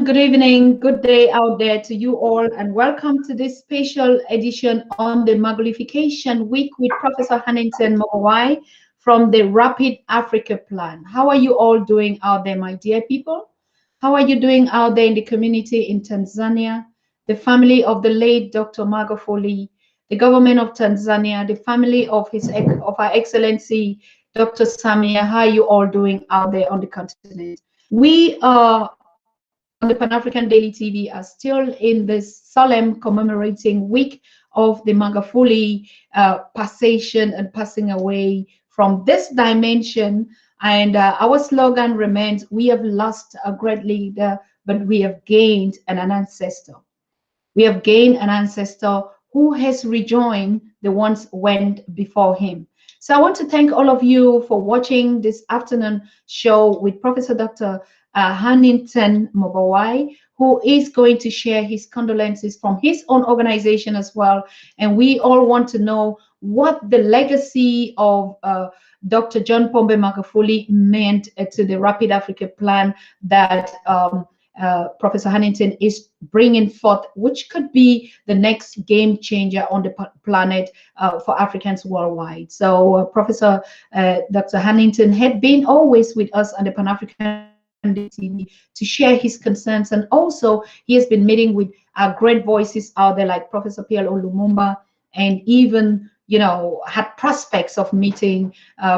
good evening, good day out there to you all, and welcome to this special edition on the Magulification Week with Professor Hannington Mubawa from the Rapid Africa Plan. How are you all doing out there, my dear people? How are you doing out there in the community in Tanzania, the family of the late Dr. Magufuli, the government of Tanzania, the family of of Our Excellency Dr. Samia? How are you all doing out there on the continent? We are on the Pan-African Daily TV are still in this solemn commemorating week of the Magufuli passation and passing away from this dimension. And our slogan remains, we have lost a great leader, but we have gained an ancestor. We have gained an ancestor who has rejoined the ones went before him. So I want to thank all of you for watching this afternoon show with Professor Dr. Hannington Mubawa, who is going to share his condolences from his own organization as well. And we all want to know what the legacy of Dr. John Pombe Magufuli meant to the Rapid Africa Plan that Professor Hannington is bringing forth, which could be the next game changer on the planet for Africans worldwide. So Professor Dr. Hannington had been always with us on the Pan-African TV to share his concerns, and also he has been meeting with great voices out there like Professor PLO Lumumba, and even had prospects of meeting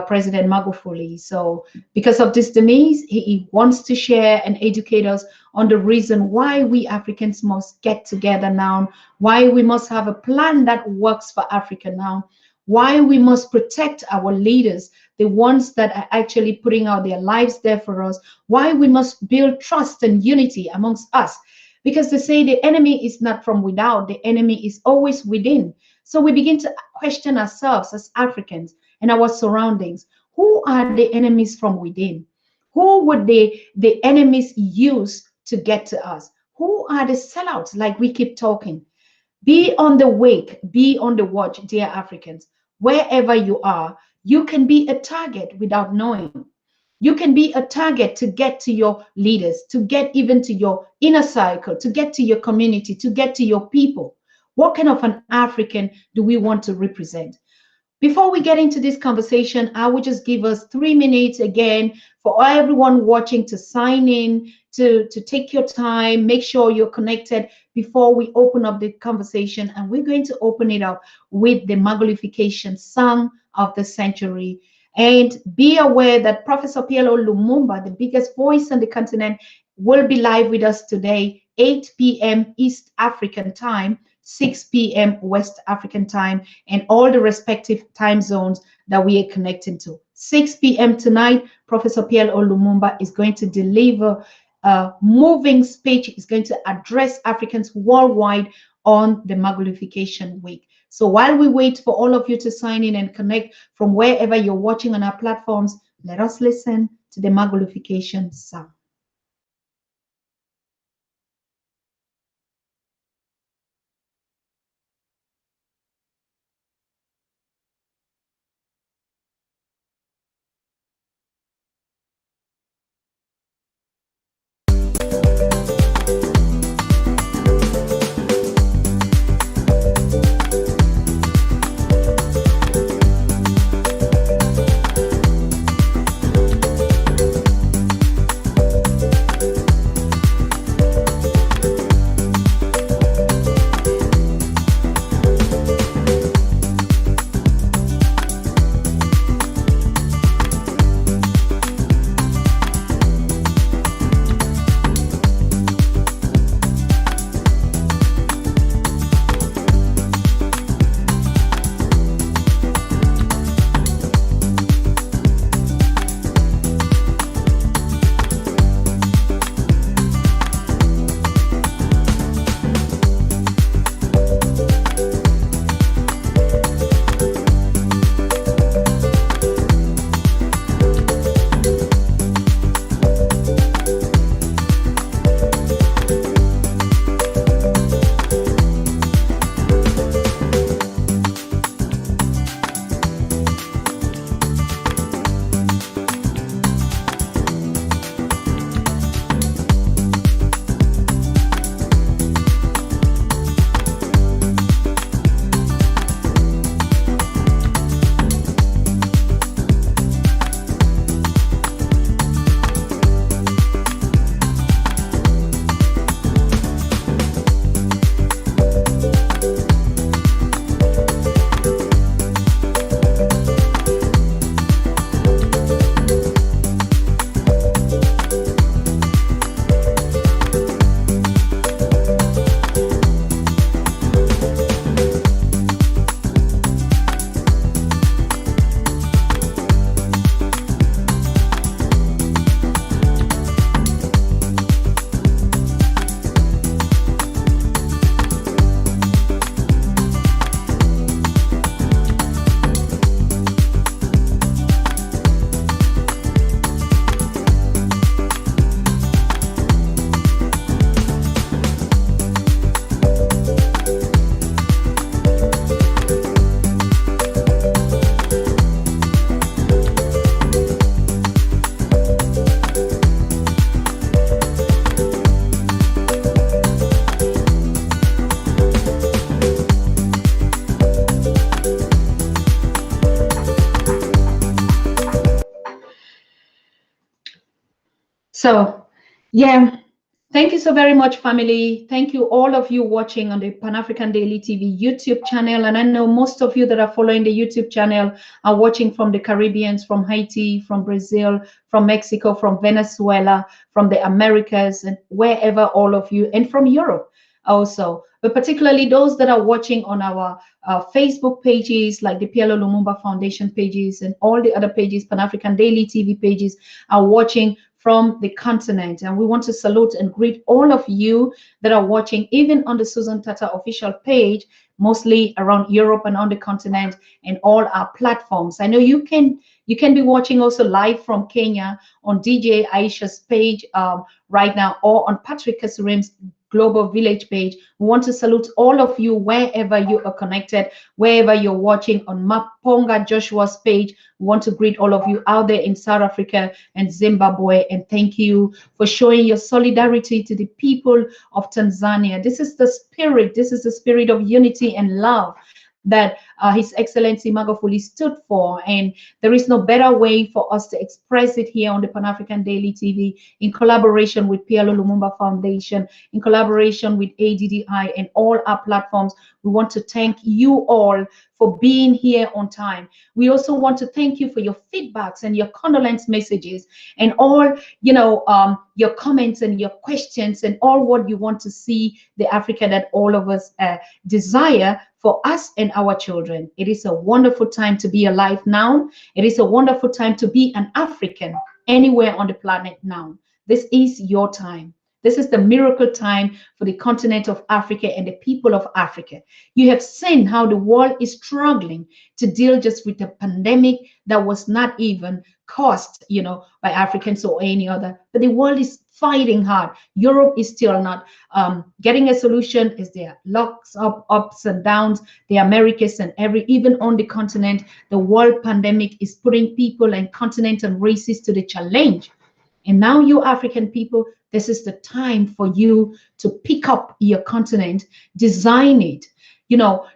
President Magufuli. So because of this demise, he wants to share and educate us on the reason why we Africans must get together now, why we must have a plan that works for Africa now, why we must protect our leaders, the ones that are actually putting out their lives there for us, why we must build trust and unity amongst us. Because they say the enemy is not from without, the enemy is always within. So we begin to question ourselves as Africans and our surroundings. Who are the enemies from within? Who would the enemies use to get to us? Who are the sellouts, like we keep talking? Be on the wake, be on the watch, dear Africans. Wherever you are, you can be a target without knowing. You can be a target to get to your leaders, to get even to your inner circle, to get to your community, to get to your people. What kind of an African do we want to represent? Before we get into this conversation, I would just give us 3 minutes again for everyone watching to sign in, to take your time, make sure you're connected before we open up the conversation. And we're going to open it up with the Magulification song of the century. And be aware that Professor PLO Lumumba, the biggest voice on the continent, will be live with us today, 8 p.m. East African time, 6 p.m. West African time, and all the respective time zones that we are connecting to. 6 p.m. tonight, Professor PLO Lumumba is going to deliver a moving speech. He's going to address Africans worldwide on the Magulification Week. So while we wait for all of you to sign in and connect from wherever you're watching on our platforms, let us listen to the Magulification song. So, yeah, thank you so very much, family. Thank you, all of you watching on the Pan African Daily TV YouTube channel. And I know most of you that are following the YouTube channel are watching from the Caribbean, from Haiti, from Brazil, from Mexico, from Venezuela, from the Americas, and wherever all of you, and from Europe also. But particularly those that are watching on our Facebook pages, like the PLO Lumumba Foundation pages, and all the other pages, Pan African Daily TV pages, are watching from the continent. And we want to salute and greet all of you that are watching, even on the Susan Tata official page, mostly around Europe and on the continent, and all our platforms. I know you can be watching also live from Kenya on DJ Aisha's page right now, or on Patrick Kasurim's Global Village page. We want to salute all of you wherever you are connected, wherever you're watching on Maponga Joshua's page. We want to greet all of you out there in South Africa and Zimbabwe, and thank you for showing your solidarity to the people of Tanzania. This is the spirit of unity and love that His Excellency Magufuli stood for, and there is no better way for us to express it here on the Pan African Daily TV in collaboration with PLO Lumumba Foundation, in collaboration with ADDI and all our platforms. We want to thank you all for being here on time. We also want to thank you for your feedbacks and your condolence messages, and all your comments and your questions, and all what you want to see the Africa that all of us desire for us and our children. It is a wonderful time to be alive now. It is a wonderful time to be an African anywhere on the planet now. This is your time. This is the miracle time for the continent of Africa and the people of Africa. You have seen how the world is struggling to deal just with a pandemic that was not even caused, by Africans or any other. But the world is fighting hard. Europe is still not getting a solution. Is there locks up, ups and downs? The Americas and even on the continent, the world pandemic is putting people and continents and races to the challenge. And now, you African people, this is the time for you to pick up your continent, design it.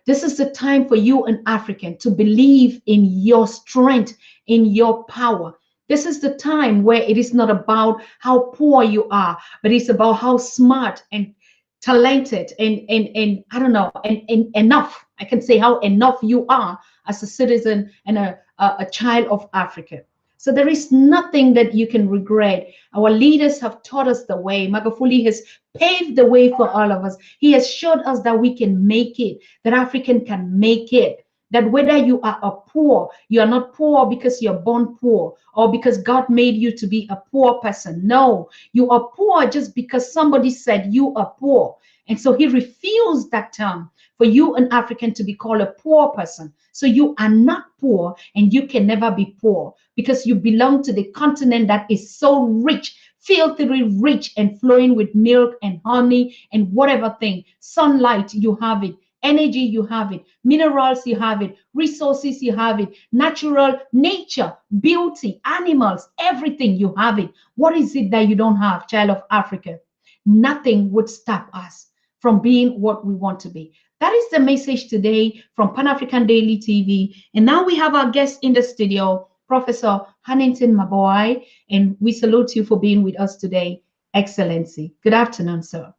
This is the time for you, an African, to believe in your strength, in your power. This is the time where it is not about how poor you are, but it's about how smart and talented and I don't know, and enough. I can say how enough you are as a citizen and a child of Africa. So there is nothing that you can regret. Our leaders have taught us the way. Magufuli has paved the way for all of us. He has showed us that we can make it, that African can make it. That whether you are poor, you are not poor because you're born poor or because God made you to be a poor person. No, you are poor just because somebody said you are poor. And so he refused that term for you, an African, to be called a poor person. So you are not poor, and you can never be poor because you belong to the continent that is so rich, filthily rich, and flowing with milk and honey and whatever thing. Sunlight, you have it. Energy, you have it. Minerals, you have it. Resources, you have it. Natural nature, beauty, animals, everything, you have it. What is it that you don't have, child of Africa? Nothing would stop us from being what we want to be. That is the message today from Pan African Daily TV. And now we have our guest in the studio, Professor Hannington Mubawa, and we salute you for being with us today, Excellency. Good afternoon, sir.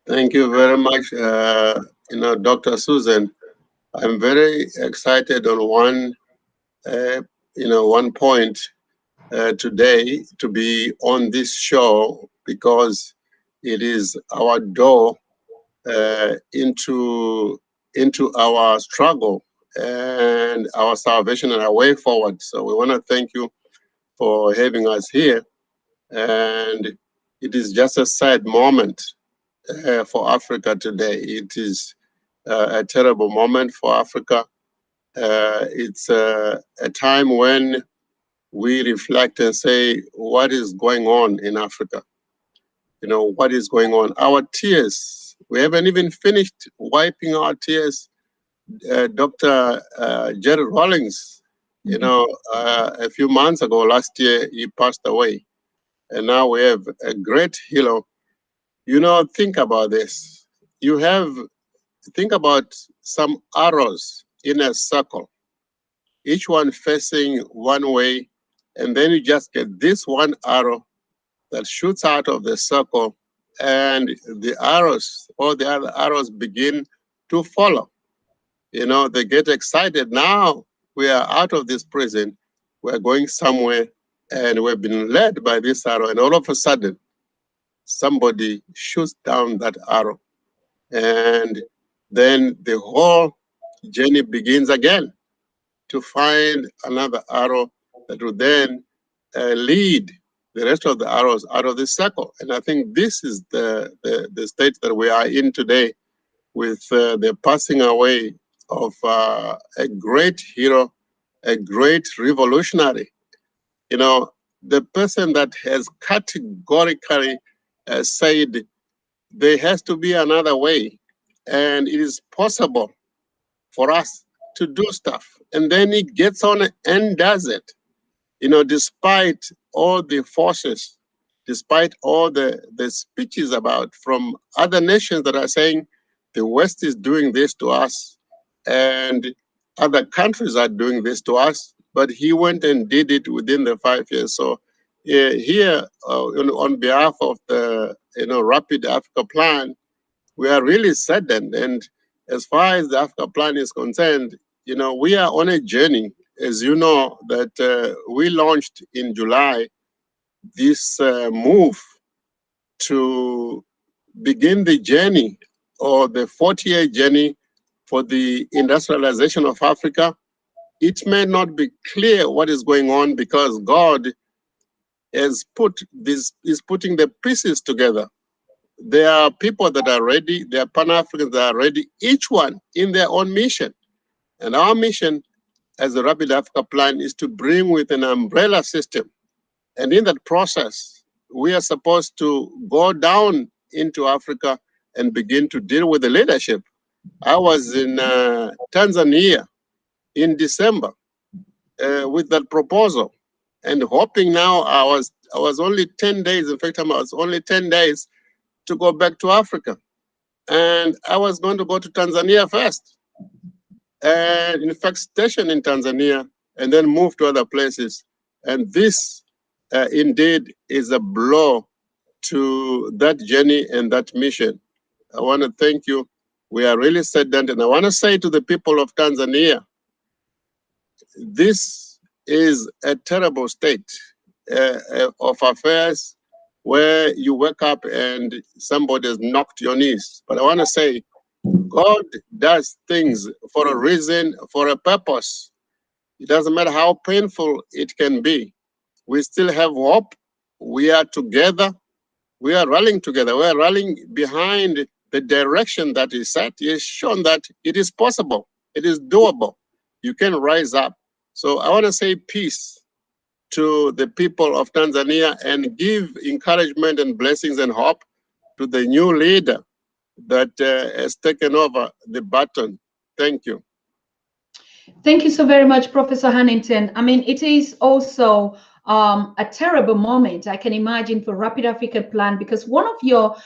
Thank you very much, Dr. Susan. I'm very excited on one point today to be on this show because it is our door into our struggle and our salvation and our way forward. So we want to thank you for having us here. And it is just a sad moment for Africa today. It is a terrible moment for Africa. It's a time when we reflect and say, what is going on in Africa? What is going on? Our tears, we haven't even finished wiping our tears. Dr. Jared Rawlings, a few months ago, last year, he passed away. And now we have a great hero. Think about this. Think about some arrows in a circle, each one facing one way, and then you just get this one arrow that shoots out of the circle, and the arrows, all the other arrows begin to follow. They get excited. Now we are out of this prison, we're going somewhere, and we've been led by this arrow, and all of a sudden, somebody shoots down that arrow. And then the whole journey begins again to find another arrow that will then lead the rest of the arrows out of this circle. And I think this is the state that we are in today, with the passing away of a great hero, a great revolutionary. The person that has categorically said there has to be another way, and it is possible for us to do stuff. And then he gets on and does it. Despite all the forces, despite all the speeches about from other nations that are saying the West is doing this to us and other countries are doing this to us, but he went and did it within the 5 years. So here, on behalf of the Rapid Africa Plan, we are really saddened. And as far as the Africa Plan is concerned, we are on a journey. As you know, that we launched in July this move to begin the journey, or the 40-year journey, for the industrialization of Africa. It may not be clear what is going on, because God is putting the pieces together. There are people that are ready, there are Pan-Africans that are ready, each one in their own mission. And our mission as the Rapid Africa Plan is to bring with an umbrella system. And in that process, we are supposed to go down into Africa and begin to deal with the leadership. I was in Tanzania in December with that proposal, and hoping now I was only 10 days, in fact, I was only 10 days to go back to Africa. And I was going to go to Tanzania first, and in fact, station in Tanzania, and then move to other places. And this indeed is a blow to that journey and that mission. I want to thank you. We are really saddened. And I want to say to the people of Tanzania, this is a terrible state of affairs, where you wake up and somebody has knocked your knees. But I want to say, God does things for a reason, for a purpose. It doesn't matter how painful it can be. We still have hope. We are together. We are rallying together. We are rallying behind the direction that is set. He has shown that it is possible. It is doable. You can rise up. So I want to say peace to the people of Tanzania, and give encouragement and blessings and hope to the new leader that has taken over the baton. Thank you. Thank you so very much, Professor Hannington. I mean, it is also a terrible moment, I can imagine, for Rapid Africa Plan, because one of your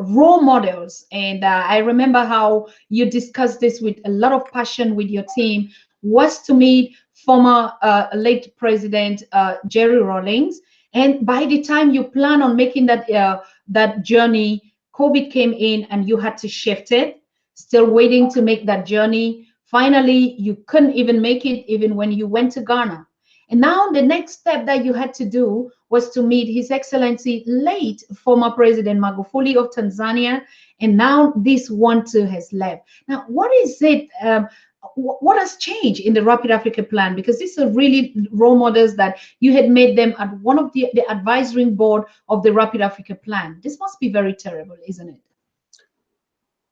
role models, and I remember how you discussed this with a lot of passion with your team, was to meet former late President Jerry Rawlings. And by the time you plan on making that journey, COVID came in and you had to shift it. Still waiting to make that journey. Finally, you couldn't even make it, even when you went to Ghana. And now the next step that you had to do was to meet His Excellency late former President Magufuli of Tanzania. And now this one too has left. Now, what is it? What has changed in the Rapid Africa Plan? Because these are really role models that you had made them at one of the advisory board of the Rapid Africa Plan. This must be very terrible, isn't it?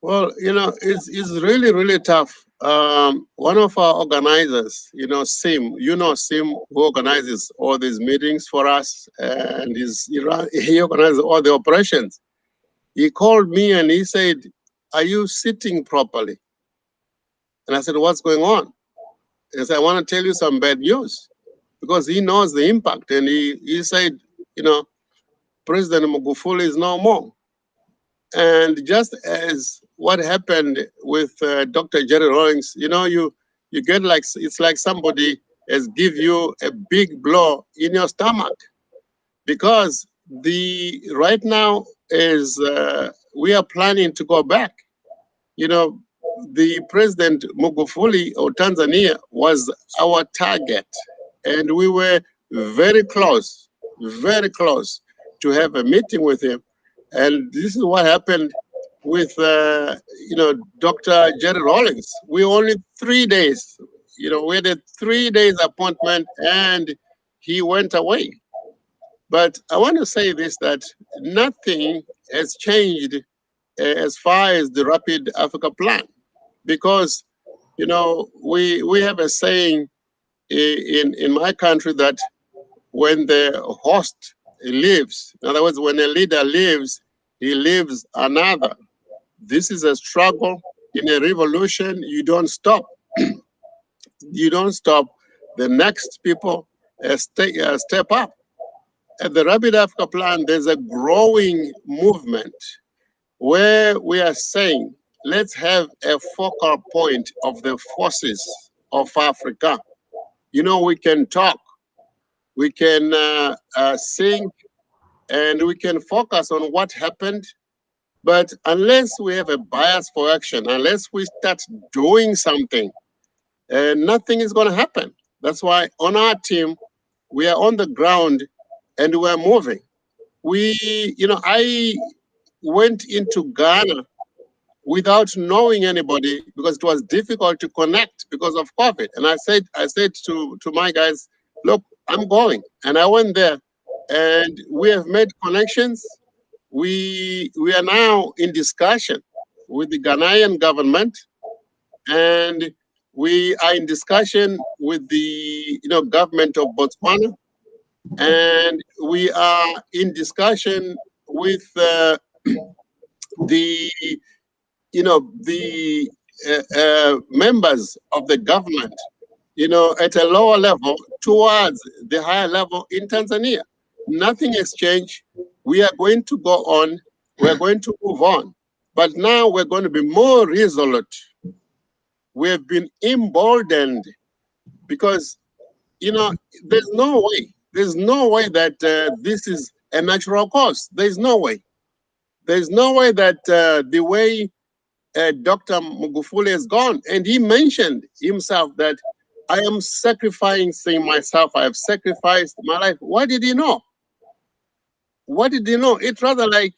Well, it's really, really tough. One of our organizers, Sim, Sim, who organizes all these meetings for us, and he organizes all the operations. He called me and he said, "Are you sitting properly?" And I said, "What's going on?" He said, "I want to tell you some bad news," because he knows the impact. And he said, President Magufuli is no more. And just as what happened with Dr. Jerry Rawlings, you get like, it's like somebody has give you a big blow in your stomach, because the right now is we are planning to go back. You know, the President Magufuli of Tanzania was our target, and we were very close to have a meeting with him. And this is what happened with, Dr. Jerry Rawlings. We only 3 days, we had a 3 days appointment, and he went away. But I want to say this, that nothing has changed as far as the Rapid Africa Plan, because we have a saying in my country that when the host leaves, in other words, when a leader leaves, he leaves another. This is a struggle. In a revolution, you don't stop. You don't stop. The next people step up. At the Rapid Africa Plan, there's a growing movement where we are saying, let's have a focal point of the forces of Africa. We can talk, we can sing, and we can focus on what happened. But unless we have a bias for action, unless we start doing something, nothing is going to happen. That's why on our team, we are on the ground and we're moving. I went into Ghana without knowing anybody because it was difficult to connect because of COVID. And I said to my guys, look, I'm going. And I went there and we have made connections. We are now in discussion with the Ghanaian government, and we are in discussion with the government of Botswana, and we are in discussion with the the members of the government, at a lower level towards the higher level in Tanzania. Nothing has changed. We are going to go on. We are going to move on. But now we're going to be more resolute. We have been emboldened because, there's no way. There's no way that this is a natural cause. There's no way. There's no way that the way Dr. Magufuli is gone. And he mentioned himself that I am sacrificing myself. I have sacrificed my life. What did he know? What did he know? It's rather like,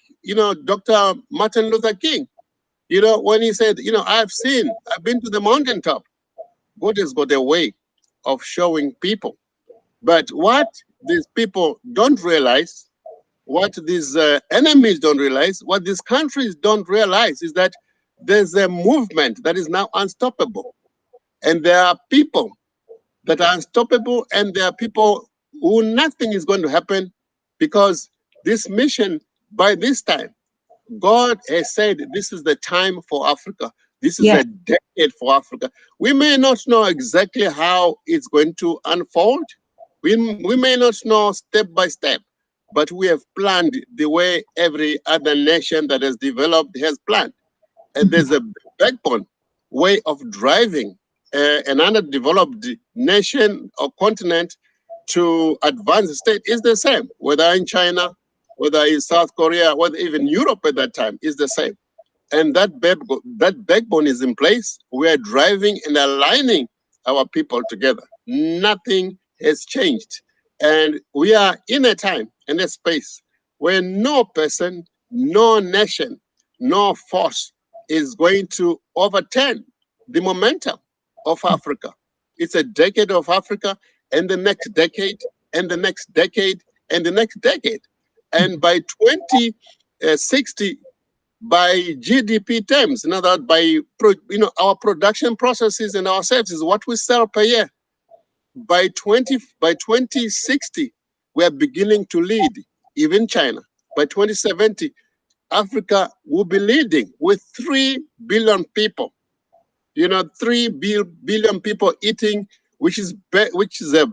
Dr. Martin Luther King, when he said, I've been to the mountaintop. God has got a way of showing people. But what these people don't realize, what these enemies don't realize, what these countries don't realize is that there's a movement that is now unstoppable. And there are people that are unstoppable, and there are people who nothing is going to happen because this mission, by this time, God has said this is the time for Africa. This is Yeah. a decade for Africa. We may not know exactly how it's going to unfold. We may not know step by step, but we have planned the way every other nation that has developed has planned. And there's a backbone way of driving an underdeveloped nation or continent to advanced state is the same, whether in China, whether in South Korea, whether even Europe at that time is the same. And that backbone is in place. We are driving and aligning our people together. Nothing has changed. And we are in a time and a space where no person, no nation, no force is going to overturn the momentum of Africa. It's a decade of Africa, and the next decade, and the next decade, and the next decade. And by 2060, by GDP terms, in other words, by our production processes and our services, what we sell per year, by 2060, we are beginning to lead, even China. By 2070, Africa will be leading with 3 billion people. 3 billion people eating, which is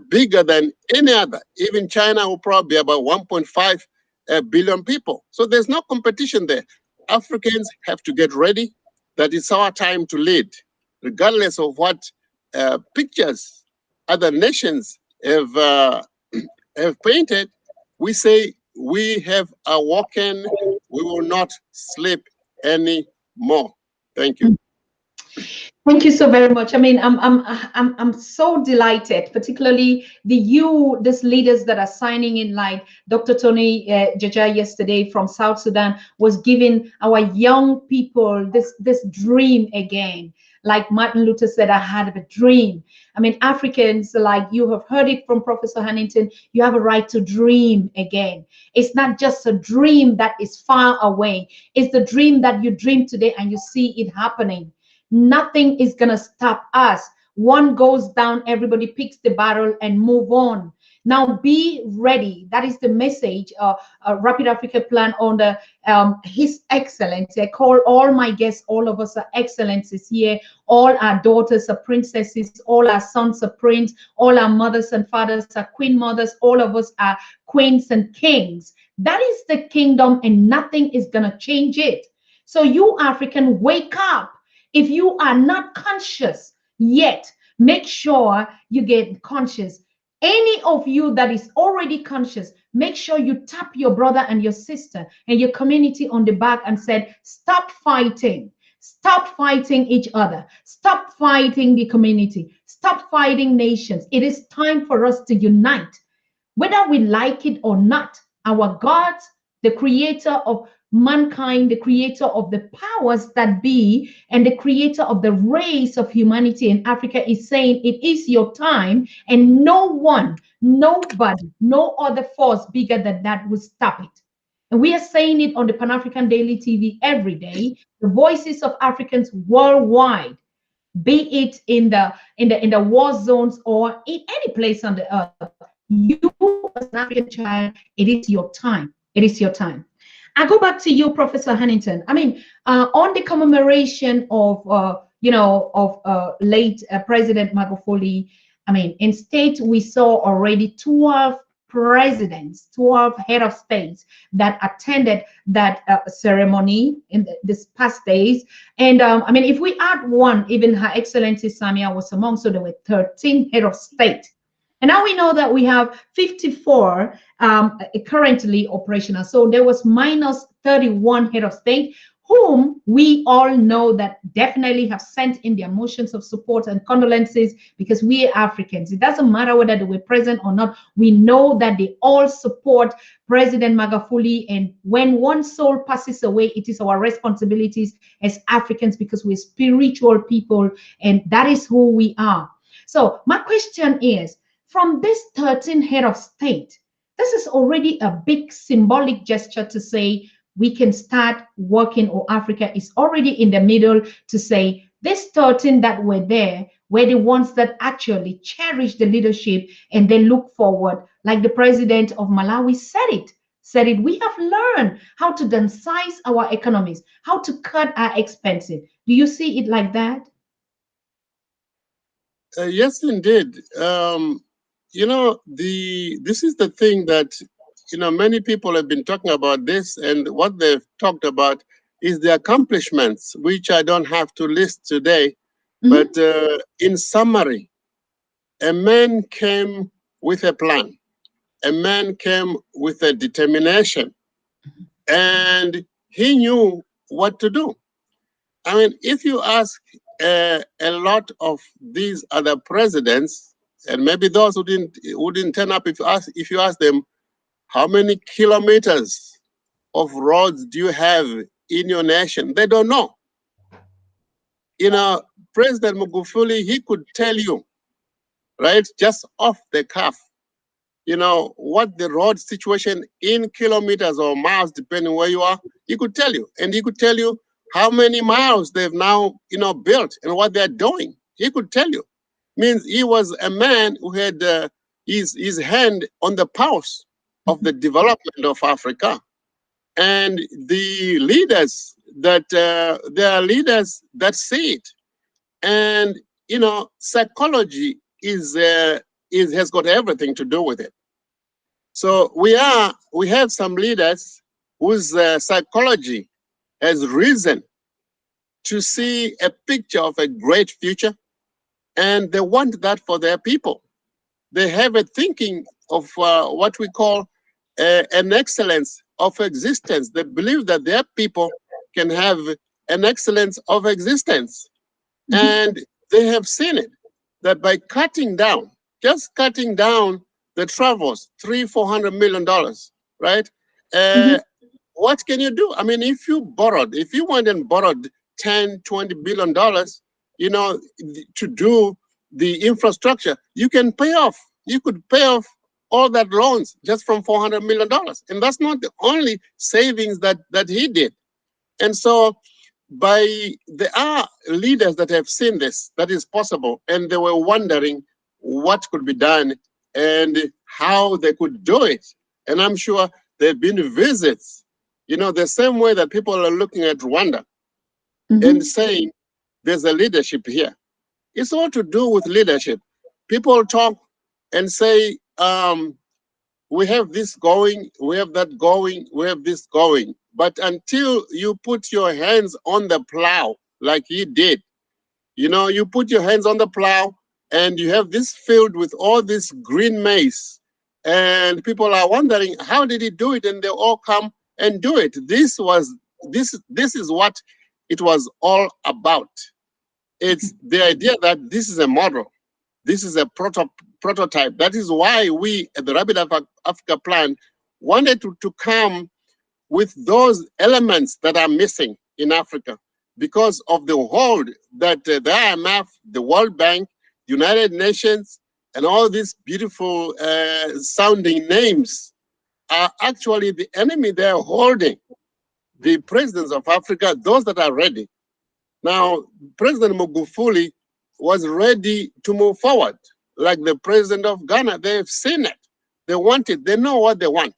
bigger than any other. Even China will probably be about 1.5 billion people. So there's no competition there. Africans have to get ready that it's our time to lead, regardless of what pictures other nations have painted. We say we have awoken. We will not sleep anymore. Thank you. Thank you so very much. I mean, I'm so delighted, particularly these leaders that are signing in, like Dr. Tony Jaja yesterday from South Sudan was giving our young people this dream again. Like Martin Luther said, I had a dream. I mean, Africans, like you have heard it from Professor Hannington, you have a right to dream again. It's not just a dream that is far away. It's the dream that you dream today and you see it happening. Nothing is going to stop us. One goes down, everybody picks the barrel and move on. Now be ready. That is the message. Rapid Africa Plan on the His Excellency. I call all my guests, all of us are excellencies here. All our daughters are princesses. All our sons are prince. All our mothers and fathers are queen mothers. All of us are queens and kings. That is the kingdom, and nothing is going to change it. So you African, wake up. If you are not conscious yet, make sure you get conscious. Any of you that is already conscious, make sure you tap your brother and your sister and your community on the back and said, stop fighting. Stop fighting each other. Stop fighting the community. Stop fighting nations. It is time for us to unite. Whether we like it or not, our God, the creator of mankind, the creator of the powers that be, and the creator of the race of humanity in Africa is saying it is your time, and no one, nobody, no other force bigger than that will stop it. And we are saying it on the Pan African Daily TV every day. The voices of Africans worldwide, be it in the war zones or in any place on the earth. You as an African child, it is your time. It is your time. I go back to you, Professor Hannington. I mean, on the commemoration of, late President Magufuli, I mean, in state, we saw already 12 presidents, 12 head of states that attended that ceremony in this past days. And I mean, if we add one, even Her Excellency Samia was among, so there were 13 head of state. And now we know that we have 54 currently operational. So there was minus 31 head of state, whom we all know that definitely have sent in their motions of support and condolences, because we are Africans. It doesn't matter whether they were present or not. We know that they all support President Magufuli. And when one soul passes away, it is our responsibilities as Africans, because we're spiritual people, and that is who we are. So my question is, from this 13 head of state, this is already a big symbolic gesture to say we can start working, or Africa is already in the middle to say this 13 that were there were the ones that actually cherish the leadership and they look forward. Like the president of Malawi said it, we have learned how to downsize our economies, how to cut our expenses. Do you see it like that? Yes, indeed. This is the thing that, many people have been talking about this, and what they've talked about is the accomplishments, which I don't have to list today. But in summary, a man came with a plan. A man came with a determination, and he knew what to do. I mean, if you ask a lot of these other presidents, and maybe those who didn't turn up, if you ask them, how many kilometers of roads do you have in your nation? They don't know. President Magufuli, he could tell you, right, just off the cuff, what the road situation in kilometers or miles, depending where you are, he could tell you. And he could tell you how many miles they've now, built and what they're doing. He could tell you. Means he was a man who had his hand on the pulse of the development of Africa. And the leaders there are leaders that see it. And, psychology has got everything to do with it. So we have some leaders whose psychology has risen to see a picture of a great future, and they want that for their people. They have a thinking of what we call an excellence of existence. They believe that their people can have an excellence of existence. And they have seen it, that by cutting down, just cutting down the travels, $300-400 million, right? Uh, what can you do? I mean, if you went and borrowed 10-20 billion dollars, to do the infrastructure, you can pay off. You could pay off all that loans just from $400 million, and that's not the only savings that he did. And so, there are leaders that have seen this, that is possible, and they were wondering what could be done and how they could do it. And I'm sure there have been visits, the same way that people are looking at Rwanda and saying there's a leadership here. It's all to do with leadership. People talk and say, we have this going, we have that going, we have this going. But until you put your hands on the plow, like he did, you put your hands on the plow and you have this field with all this green maize. And people are wondering, how did he do it? And they all come and do it. This is what it was all about. It's the idea that this is a model. This is a prototype. That is why we at the Rapid Africa Plan wanted to come with those elements that are missing in Africa because of the hold that the IMF, the World Bank, United Nations, and all these beautiful sounding names are actually the enemy they're holding. The presidents of Africa, those that are ready. Now, President Magufuli was ready to move forward. Like the president of Ghana, they've seen it. They want it. They know what they want.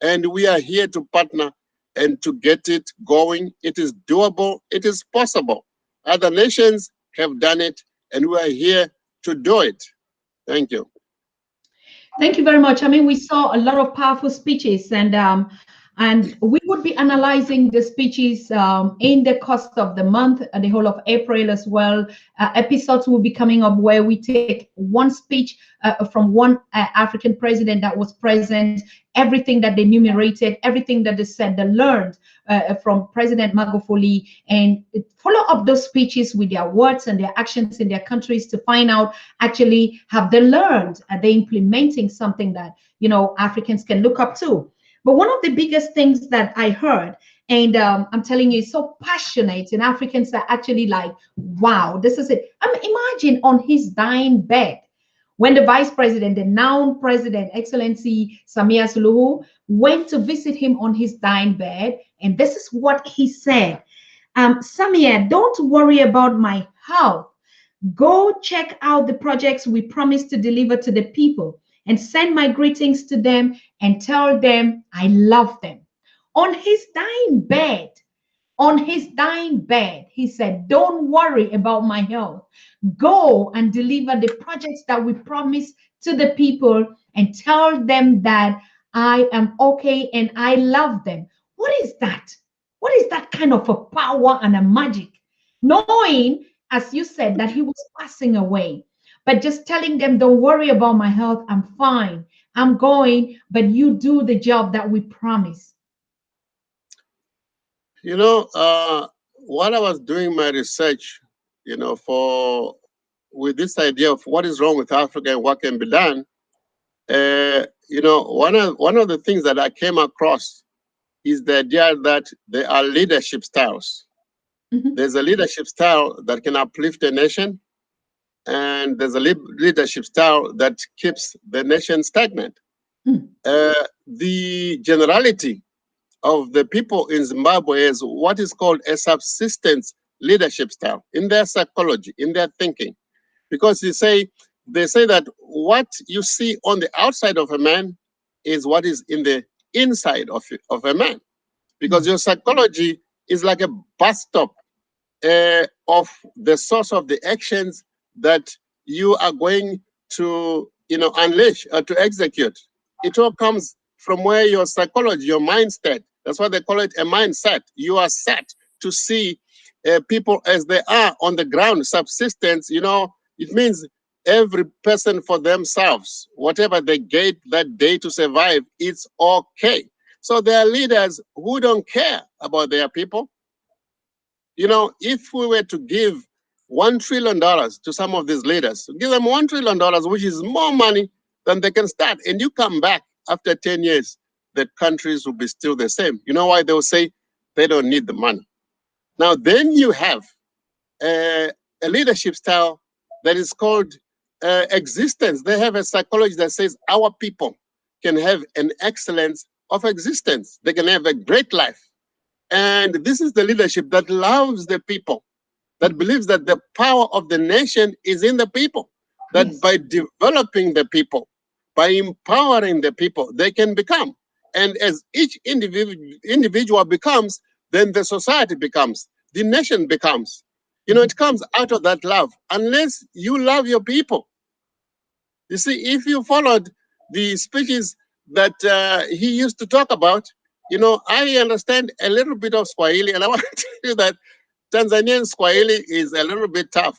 And we are here to partner and to get it going. It is doable. It is possible. Other nations have done it, and we are here to do it. Thank you. Thank you very much. I mean, we saw a lot of powerful speeches, and we would be analyzing the speeches in the course of the month, the whole of April as well. Episodes will be coming up where we take one speech from one African president that was present, everything that they enumerated, everything that they said, they learned from President Magufuli, and follow up those speeches with their words and their actions in their countries to find out, actually, have they learned? Are they implementing something that, Africans can look up to? But one of the biggest things that I heard, and I'm telling you, it's so passionate, and Africans are actually like, wow, this is it. Imagine on his dying bed, when the vice president, the now president, Excellency Samia Suluhu, went to visit him on his dying bed, and this is what he said. Samia, don't worry about my health. Go check out the projects we promised to deliver to the people, and send my greetings to them and tell them I love them. On his dying bed, he said, don't worry about my health. Go and deliver the projects that we promised to the people and tell them that I am okay and I love them. What is that? What is that kind of a power and a magic? Knowing, as you said, that he was passing away, but just telling them, don't worry about my health, I'm fine, I'm going, but you do the job that we promised. While I was doing my research, with this idea of what is wrong with Africa and what can be done, one of the things that I came across is the idea that there are leadership styles. There's a leadership style that can uplift a nation, and there's a leadership style that keeps the nation stagnant. The generality of the people in Zimbabwe is what is called a subsistence leadership style in their psychology, in their thinking. Because they say that what you see on the outside of a man is what is in the inside of a man. Because your psychology is like a bus stop of the source of the actions that you are going to unleash or to execute. It all comes from where your psychology, your mindset, that's why they call it a mindset. You are set to see people as they are on the ground. Subsistence, it means every person for themselves. Whatever they get that day to survive, it's okay. So there are leaders who don't care about their people. You know, if we were to give $1 trillion to some of these leaders, give them $1 trillion, which is more money than they can start, and you come back after 10 years, the countries will be still the same. You know why? They'll say they don't need the money. Now, then you have a, a leadership style that is called existence. They have a psychology that says our people can have an excellence of existence. They can have a great life. And this is the leadership that loves the people, that believes that the power of the nation is in the people, that Yes. by developing the people, by empowering the people, they can become. And as each individual becomes, then the society becomes, the nation becomes. You know, it comes out of that love. Unless you love your people, you see, if you followed the speeches that he used to talk about, you know, I understand a little bit of Swahili, and I want to tell you that Tanzanian Swahili is a little bit tough.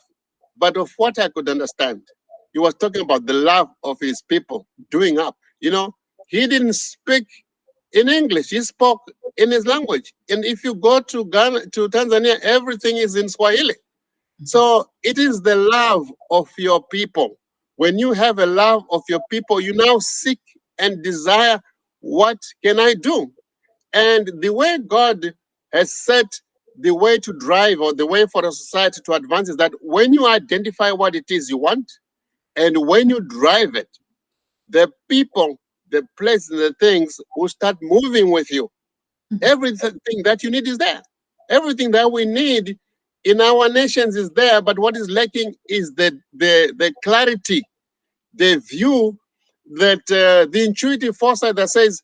But of what I could understand, he was talking about the love of his people doing up. You know, he didn't speak in English, he spoke in his language. And if you go to Ghana, to Tanzania, everything is in Swahili. So it is the love of your people. When you have a love of your people, you now seek and desire, what can I do? And the way God has set the way to drive, or the way for a society to advance, is that when you identify what it is you want, and when you drive it, the people, the places, the things will start moving with you. Everything that you need is there. Everything that we need in our nations is there, but what is lacking is the clarity, the view, that the intuitive foresight that says,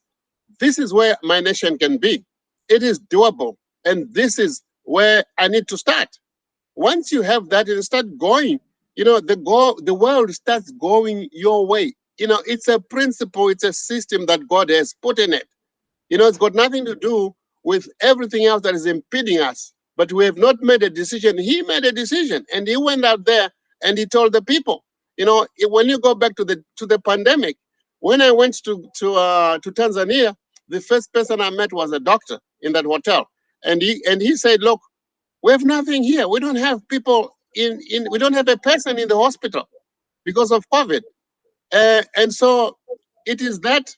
this is where my nation can be. It is doable, and this is where I need to start. Once you have that and start going, you know, the world starts going your way. You know, it's a principle, it's a system that God has put in it. You know, it's got nothing to do with everything else that is impeding us. But we have not made a decision. He made a decision, and he went out there and he told the people. You know, when you go back to the pandemic, when I went to Tanzania, the first person I met was a doctor in that hotel, and he said, "Look, we have nothing here. We don't have people in. We don't have a person in the hospital because of COVID." And so it is that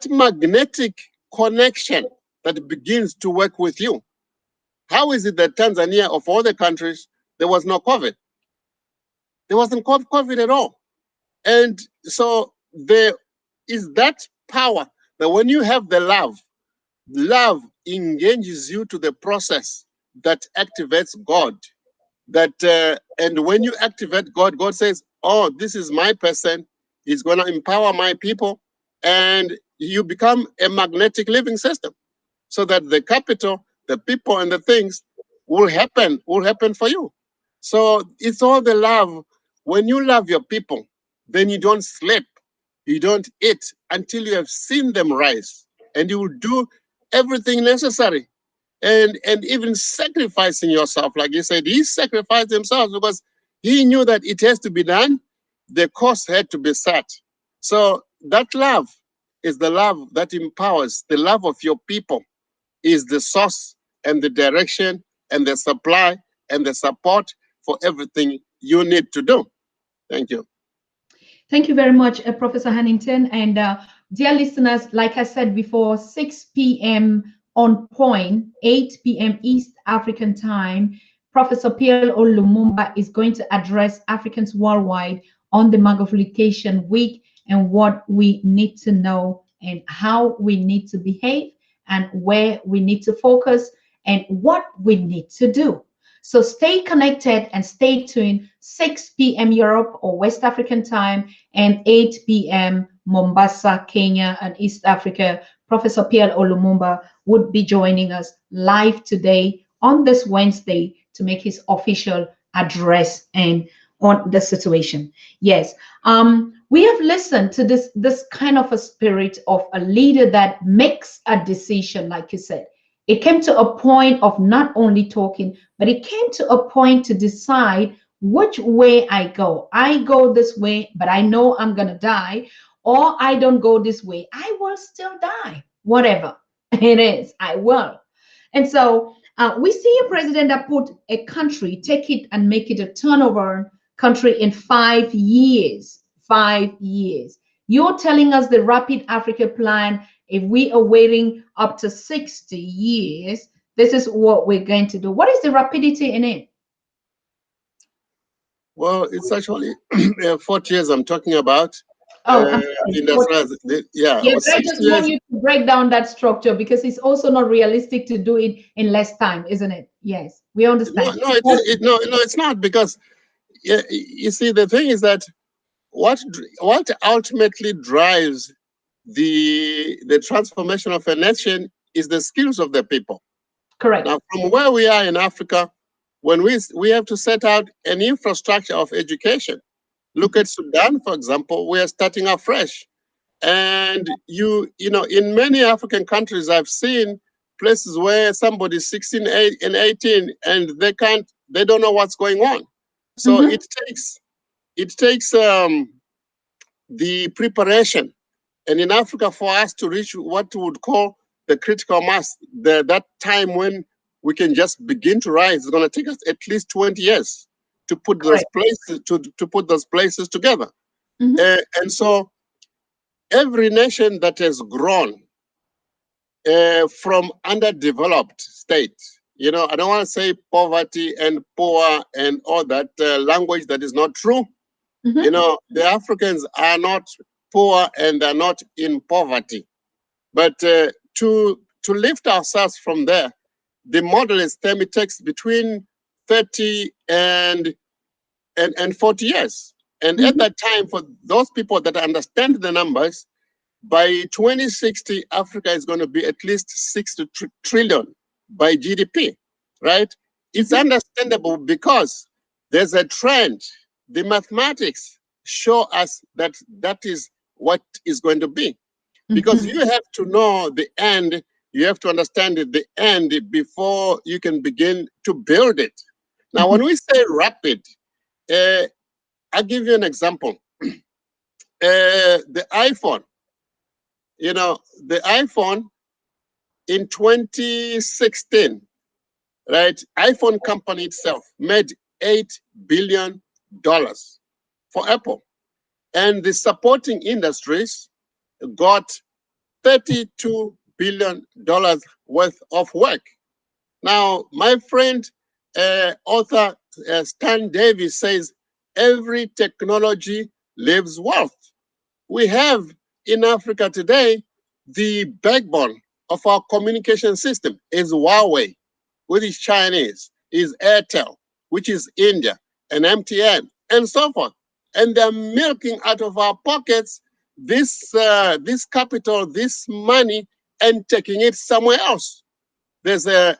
magnetic connection that begins to work with you. How is it that Tanzania, of all the countries, there was no COVID? There wasn't COVID at all. And so there is that power that when you have the love engages you to the process that activates God. And when you activate God, God says, "Oh, this is my person. He's going to empower my people," and you become a magnetic living system, so that the capital, the people, and the things will happen for you. So it's all the love. When you love your people, then you don't sleep, you don't eat until you have seen them rise, and you will do everything necessary, and even sacrificing yourself. Like you said, he sacrificed himself because he knew that it has to be done. The cost had to be set. So that love is the love that empowers. The love of your people is the source and the direction and the supply and the support for everything you need to do. Thank you. Thank you very much, Professor Hannington. And dear listeners, like I said before, 6 p.m. on point, 8 p.m. East African time, Professor Pierre Lumumba is going to address Africans worldwide on the Magulification Week and what we need to know and how we need to behave and where we need to focus and what we need to do. So stay connected and stay tuned. 6 p.m. Europe or West African time and 8 p.m. Mombasa, Kenya, and East Africa. Professor Pierre Lumumba would be joining us live today on this Wednesday to make his official address and on the situation. Yes, we have listened to this kind of a spirit of a leader that makes a decision, like you said. It came to a point of not only talking, but it came to a point to decide which way I go this way, but I know I'm going to die, or I don't go this way, I will still die. Whatever it is, I will. And so we see a president that put a country, take it and make it a turnover country in 5 years. 5 years. You're telling us the Rapid Africa Plan, if we are waiting up to 60 years, this is what we're going to do. What is the rapidity in it? Well, it's actually 40 years I'm talking about. Oh, I'm sorry. Yeah, Yeah, or but I 60 just want years. you to break down that structure because it's also not realistic to do it in less time, isn't it? Yes, we No, understand. no, no, it's not, because you see, the thing is that what ultimately drives the transformation of a nation is the skills of the people. Correct. Now, from where we are in Africa, when we have to set out an infrastructure of education. Look at Sudan, for example. We are starting afresh. And you know, in many African countries, I've seen places where somebody's 16 and 18 and they don't know what's going on. So Mm-hmm. it takes the preparation. And in Africa, for us to reach what we would call the critical mass, that time when we can just begin to rise, it's going to take us at least 20 years to put those Correct. places to put those places together. Mm-hmm. And so every nation that has grown from underdeveloped state, you know, I don't want to say poverty and poor and all that language that is not true. You Mm-hmm. know, the Africans are not poor and they're not in poverty. But to lift ourselves from there, the model is it takes between 30 and 40 years. And at Mm-hmm. that time, for those people that understand the numbers, by 2060, Africa is going to be at least 60 trillion by GDP, right? It's Mm-hmm. understandable because there's a trend. The mathematics show us that that is what is going to be. Because Mm-hmm. you have to know the end, you have to understand the end before you can begin to build it. Now, Mm-hmm. when we say rapid, uh, I'll give you an example. The iPhone, you know, the iPhone in 2016, right? iPhone company itself made $8 billion for Apple. And the supporting industries got $32 billion worth of work. Now, my friend, author Stan Davis says, every technology leaves wealth. We have in Africa today, the backbone of our communication system is Huawei, which is Chinese, is Airtel, which is India, and MTN, and so forth. And they're milking out of our pockets this capital, this money, and taking it somewhere else. There's a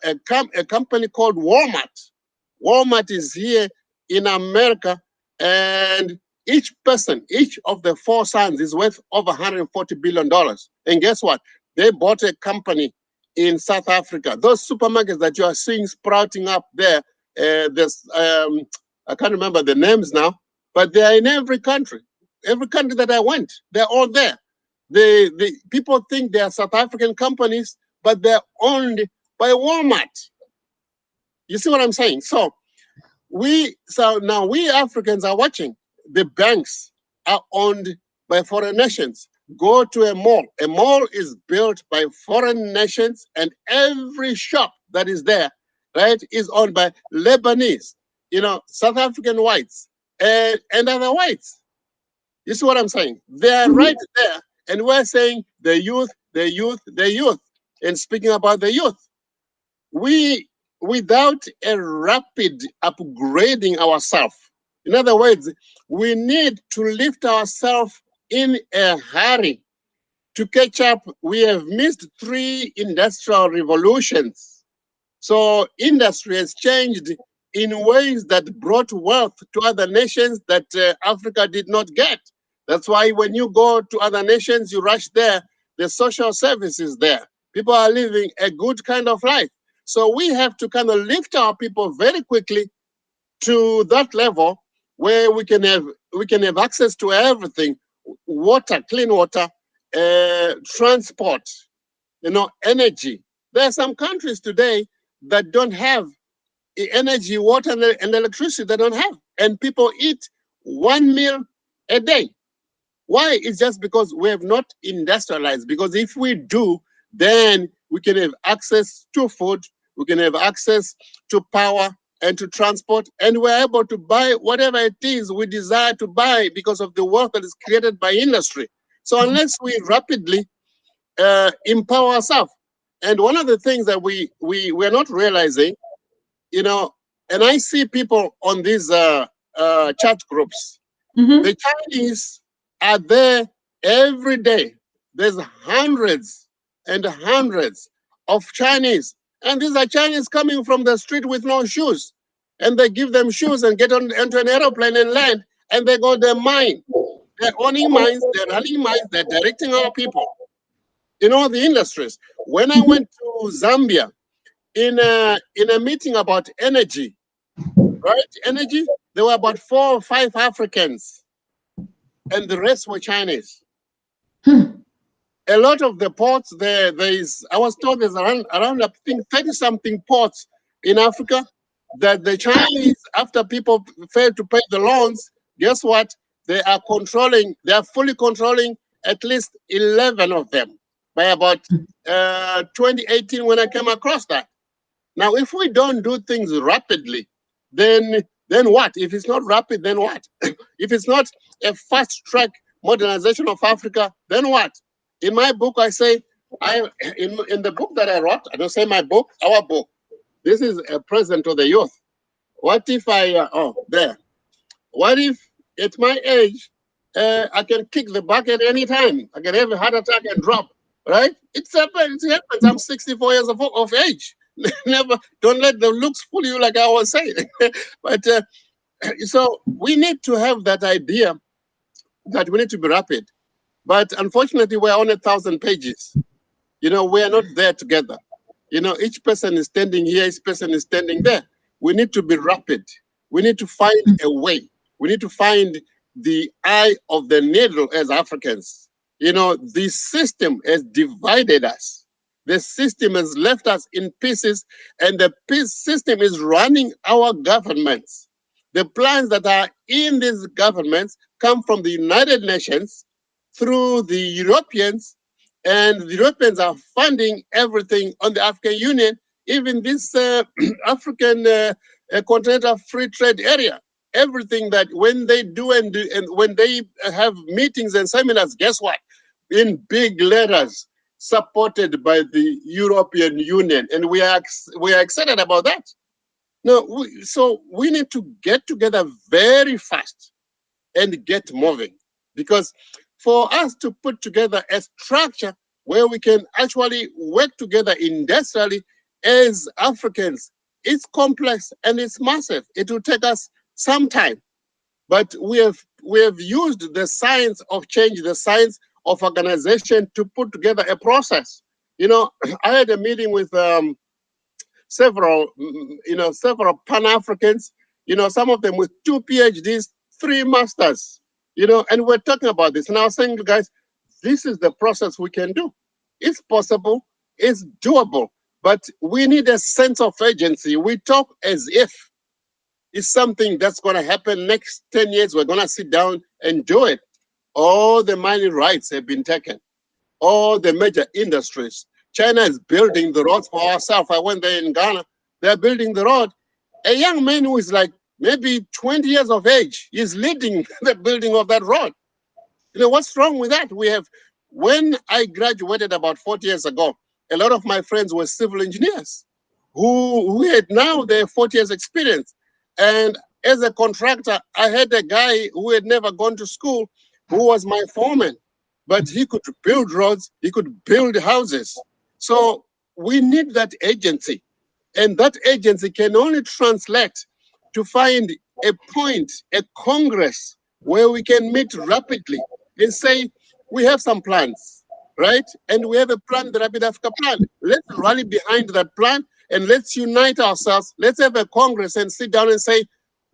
company called Walmart. Walmart is here in America, and each person, each of the four sons is worth over $140 billion. And guess what? They bought a company in South Africa. Those supermarkets that you are seeing sprouting up there, I can't remember the names now, but they are in every country. Every country that I went, they're all there. The people think they are South African companies, but they're owned by Walmart. You see what I'm saying? So now we Africans are watching. The banks are owned by foreign nations. Go to a mall. A mall is built by foreign nations, and every shop that is there, right, is owned by Lebanese, you know, South African whites, and other whites. You see what I'm saying? They're right Mm-hmm. there, and we're saying the youth, the youth, the youth. And speaking about the youth, we without a rapid upgrading ourselves, in other words, we need to lift ourselves in a hurry to catch up. We have missed 3 industrial revolutions. So industry has changed in ways that brought wealth to other nations that Africa did not get. That's why when you go to other nations, you rush there, the social services there. People are living a good kind of life. So we have to kind of lift our people very quickly to that level where we can have access to everything: water, clean water, transport, energy. There are some countries today that don't have energy, water, and electricity. They don't have, and people eat one meal a day. Why? It's just because we have not industrialized. Because if we do, then we can have access to food, we can have access to power and to transport, and we're able to buy whatever it is we desire to buy because of the wealth that is created by industry. So unless we rapidly empower ourselves, and one of the things that we're not realizing, and I see people on these chat groups, Mm-hmm. the Chinese are there every day. There's hundreds and hundreds of Chinese. And these are Chinese coming from the street with no shoes. And they give them shoes and get on into an aeroplane and land. And they go, their mine. They're owning mines, they're running mines, they're directing our people in all the industries. When I went to Zambia in a meeting about energy, right? Energy, there were about 4 or 5 Africans and the rest were Chinese. A lot of the ports I was told there's around I think 30 something ports in Africa that the Chinese, after people fail to pay the loans, guess what? They are fully controlling at least 11 of them by about 2018 when I came across that. Now, if we don't do things rapidly, then what? If it's not rapid, then what? If it's not a fast track modernization of Africa, then what? In my book, I say, in the book that I wrote, I don't say my book, our book. This is a present to the youth. What if there. What if at my age, I can kick the bucket anytime? I can have a heart attack and drop, right? It happens. I'm 64 years of age. Never, don't let the looks fool you, like I was saying. But so we need to have that idea that we need to be rapid. But unfortunately, we're on 1,000 pages. We are not there together. Each person is standing here, each person is standing there. We need to be rapid. We need to find a way. We need to find the eye of the needle as Africans. The system has divided us. The system has left us in pieces, and the peace system is running our governments. The plans that are in these governments come from the United Nations through the Europeans, and the Europeans are funding everything on the African Union, even this African continental free trade area. Everything that when they do and when they have meetings and seminars, guess what? In big letters, supported by the European Union, and we are excited about that. No, so we need to get together very fast and get moving. Because for us to put together a structure where we can actually work together industrially as Africans, it's complex and it's massive. It will take us some time. But we have used the science of change, the science of organization to put together a process. I had a meeting with several Pan-Africans, some of them with 2 PhDs, 3 masters, and we're talking about this. And I was saying, guys, this is the process we can do. It's possible, it's doable, but we need a sense of agency. We talk as if it's something that's going to happen next 10 years. We're going to sit down and do it. All the mining rights have been taken. All the major industries. China is building the roads for ourselves. I went there in Ghana. They're building the road. A young man who is like maybe 20 years of age is leading the building of that road. What's wrong with that? When I graduated about 40 years ago, a lot of my friends were civil engineers who had now their 40 years experience. And as a contractor, I had a guy who had never gone to school who was my foreman, but he could build roads, he could build houses. So we need that agency. And that agency can only translate to find a point, a congress where we can meet rapidly and say, we have some plans, right? And we have a plan, the Rapid Africa Plan. Let's rally behind that plan and let's unite ourselves. Let's have a congress and sit down and say,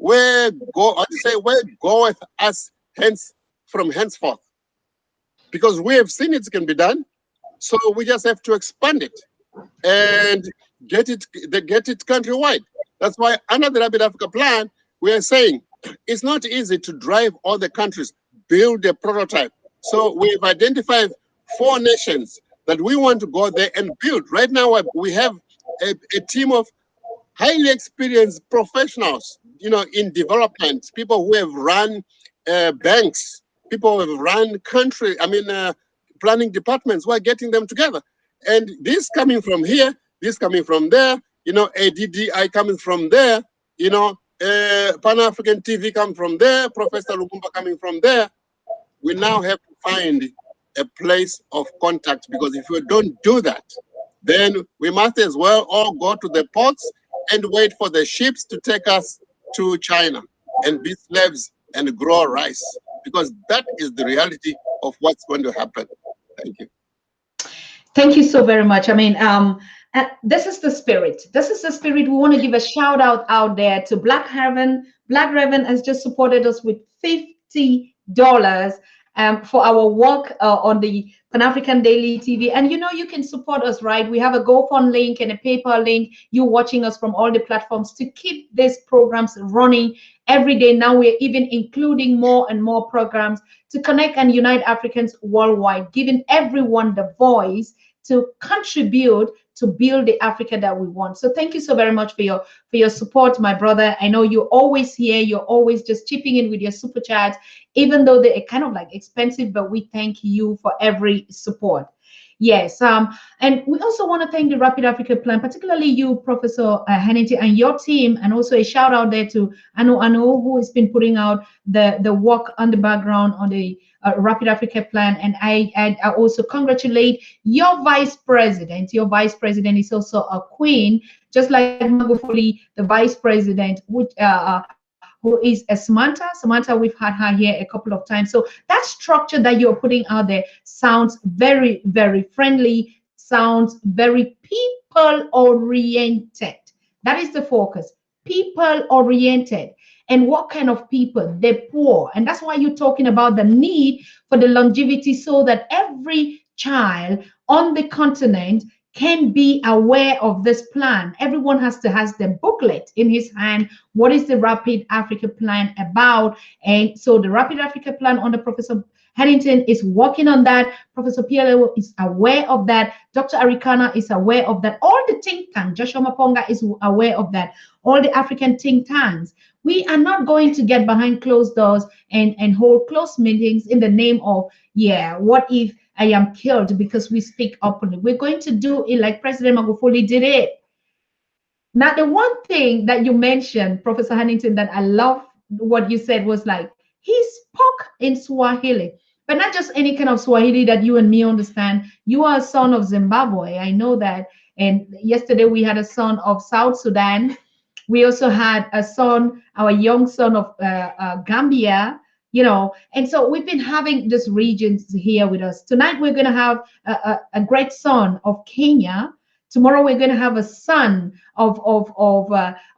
where goeth us hence from henceforth? Because we have seen it can be done, so we just have to expand it and get it countrywide. That's why under the Rapid Africa Plan, we are saying it's not easy to drive all the countries, build a prototype. So we've identified 4 nations that we want to go there and build. Right now, we have a team of highly experienced professionals, in development, people who have run banks, people who have run planning departments. We're getting them together. And this coming from here, this coming from there, ADDI coming from there, Pan-African TV coming from there, Professor Lumumba coming from there. We now have to find a place of contact, because if we don't do that, then we must as well all go to the ports and wait for the ships to take us to China and be slaves and grow rice, because that is the reality of what's going to happen. Thank you. Thank you so very much. I mean, this is the spirit. This is the spirit. We want to give a shout out there to Black Raven. Black Raven has just supported us with $50 for our work on the Pan-African Daily TV. And you can support us, right? We have a GoFund link and a PayPal link. You're watching us from all the platforms to keep these programs running every day. Now we're even including more and more programs to connect and unite Africans worldwide, giving everyone the voice to contribute to build the Africa that we want. So thank you so very much for your support, my brother. I know you're always here. You're always just chipping in with your super chats, even though they're kind of like expensive, but we thank you for every support. Yes, and we also want to thank the Rapid Africa Plan, particularly you, Professor Hannington, and your team, and also a shout out there to Anu, who has been putting out the work on the background on the Rapid Africa Plan. And I also congratulate your vice president. Your vice president is also a queen, just like Magufuli, the vice president, which who is a Samantha. Samantha, we've had her here a couple of times. So that structure that you're putting out there sounds very, very friendly, sounds very people-oriented. That is the focus, people-oriented. And what kind of people? The poor. And that's why you're talking about the need for the longevity, so that every child on the continent can be aware of this plan. Everyone has the booklet in his hand. What is the Rapid Africa Plan about? And so the Rapid Africa Plan under Professor Hannington is working on that. Professor PLO is aware of that. Dr. Arikana is aware of that. All the think tanks, Joshua Maponga is aware of that. All the African think tanks. We are not going to get behind closed doors and hold closed meetings in the name of, what if I am killed because we speak openly? We're going to do it like President Magufuli did it. Now, the one thing that you mentioned, Professor Hannington, that I love what you said was like, he spoke in Swahili, but not just any kind of Swahili that you and me understand. You are a son of Zimbabwe. I know that. And yesterday we had a son of South Sudan. We also had a son, our young son of Gambia, and so we've been having these regions here with us. Tonight, we're going to have a great son of Kenya. Tomorrow, we're going to have a son of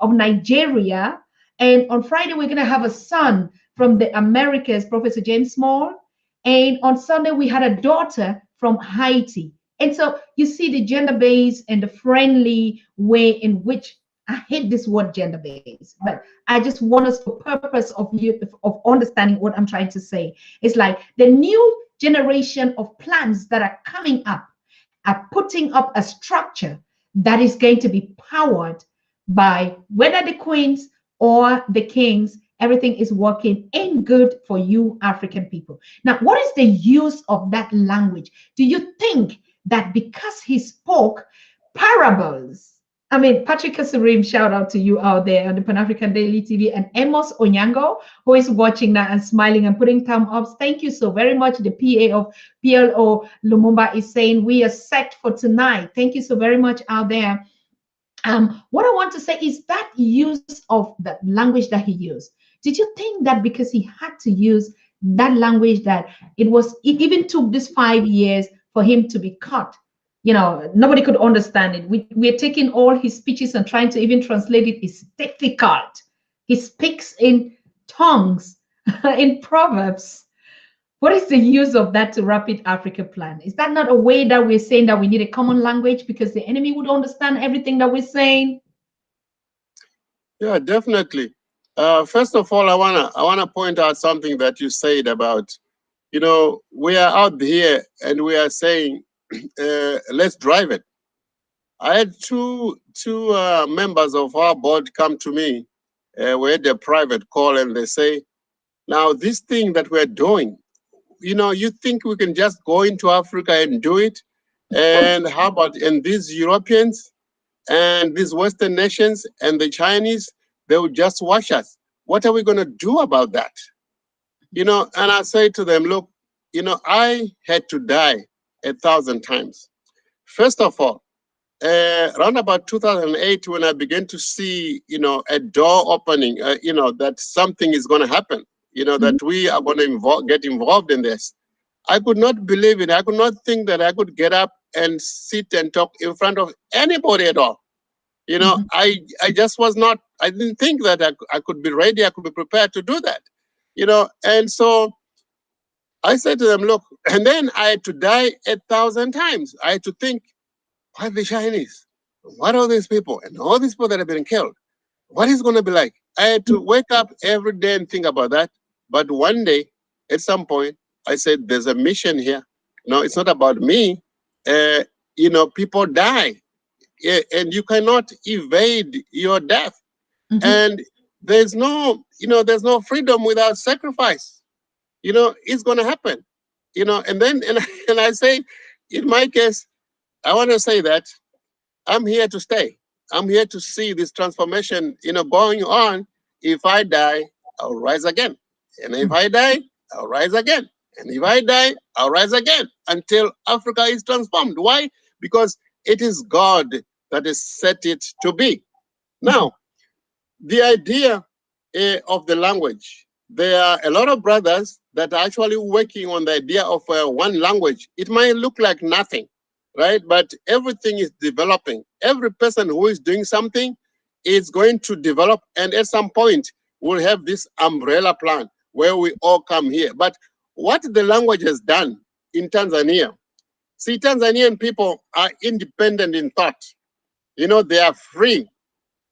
Nigeria. And on Friday, we're going to have a son from the Americas, Professor James Small. And on Sunday, we had a daughter from Haiti. And so you see the gender-based and the friendly way in which, I hate this word gender-based, but I just want us for purpose of understanding what I'm trying to say. It's like the new generation of plans that are coming up are putting up a structure that is going to be powered by whether the queens or the kings. Everything is working in good for you African people. Now, what is the use of that language? Do you think that because he spoke parables? I mean, Patrick Kasurim, shout out to you out there on the Pan-African Daily TV, and Amos Onyango, who is watching that and smiling and putting thumb ups. Thank you so very much. The PA of PLO Lumumba is saying we are set for tonight. Thank you so very much out there. What I want to say is that use of the language that he used. Did you think that because he had to use that language that it even took this 5 years for him to be caught? Nobody could understand it. We're taking all his speeches and trying to even translate it is difficult. He speaks in tongues, in proverbs. What is the use of that to Rapid Africa plan? Is that not a way that we're saying that we need a common language because the enemy would understand everything that we're saying? Yeah, definitely. First of all, I wanna point out something that you said about, we are out here and we are saying, let's drive it. I had two members of our board come to me. We had a private call and they say, now this thing that we're doing, you think we can just go into Africa and do it? And how about and these Europeans and these Western nations and the Chinese, they will just watch us. What are we going to do about that? And I say to them, look, I had to die 1,000 times. First of all, around about 2008, when I began to see, a door opening, that something is going to happen, that we are going to get involved in this. I could not believe it. I could not think that I could get up and sit and talk in front of anybody at all. I just was not, I didn't think that I could be ready, I could be prepared to do that. And so I said to them, look, and then I had to die 1,000 times. I had to think, what the Chinese? What are these people? And all these people that have been killed, what is going to be like? I had to wake up every day and think about that. But one day, at some point, I said, there's a mission here. No, it's not about me. Uh, people die, and you cannot evade your death. And there's no freedom without sacrifice. It's going to happen. And then, and I say, in my case, I want to say that I'm here to stay. I'm here to see this transformation, going on. If I die, I'll rise again. And if I die, I'll rise again. And if I die, I'll rise again until Africa is transformed. Why? Because it is God that has set it to be. Now, the idea of the language, there are a lot of brothers that are actually working on the idea of one language. It might look like nothing, right? But everything is developing. Every person who is doing something is going to develop, and at some point, we'll have this umbrella plan where we all come here. But what the language has done in Tanzania, see, Tanzanian people are independent in thought. They are free.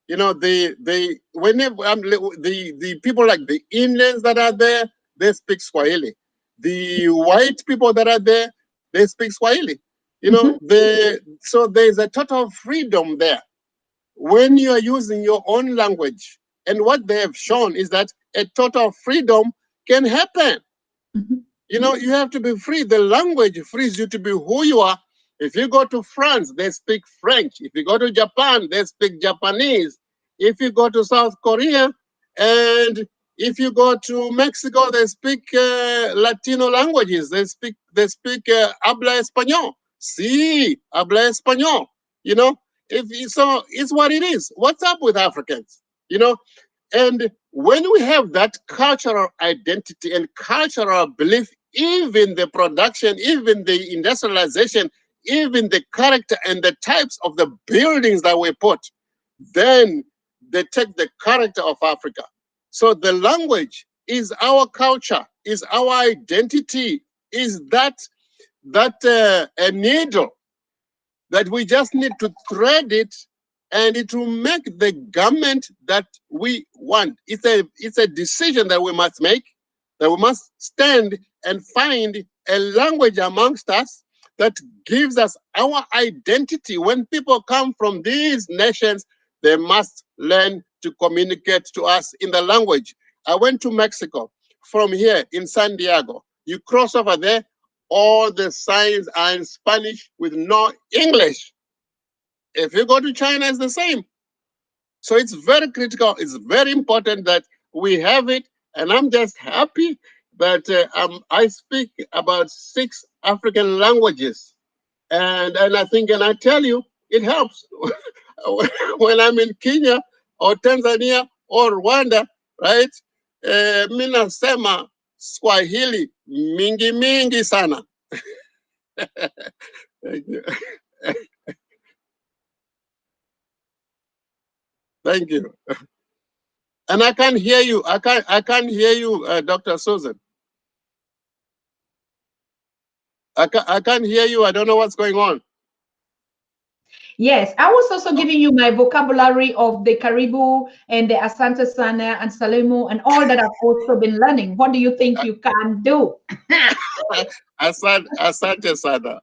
Whenever the people like the Indians that are there, they speak Swahili. The white people that are there, they speak Swahili. So there's a total freedom there when you are using your own language. And what they have shown is that a total freedom can happen. You have to be free. The language frees you to be who you are. If you go to France, they speak French. If you go to Japan, they speak Japanese. If you go to South Korea, and if you go to Mexico, they speak Latino languages. They speak habla español. Sí, habla español. So it's what it is. What's up with Africans? And when we have that cultural identity and cultural belief, even the production, even the industrialization, even the character and the types of the buildings that we put, then they take the character of Africa. So the language is our culture, is our identity, is that a needle that we just need to thread it, and it will make the government that we want. It's a decision that we must make, that we must stand and find a language amongst us that gives us our identity. When people come from these nations, they must learn to communicate to us in the language. I went to Mexico from here in San Diego. You cross over there, all the signs are in Spanish with no English. If you go to China, it's the same. So it's very critical. It's very important that we have it. And I'm just happy that I speak about 6 African languages. And I think, and I tell you, it helps. When I'm in Kenya or Tanzania or Rwanda, right? Mina sema Swahili mingi mingi sana. Thank you. Thank you. And I can't hear you. I can't hear you, Dr. Susan. I can't hear you. I don't know what's going on. Yes, I was also giving you my vocabulary of the Caribou and the Asante Sana and Salemo and all that I've also been learning. What do you think you can do? Asante Sada.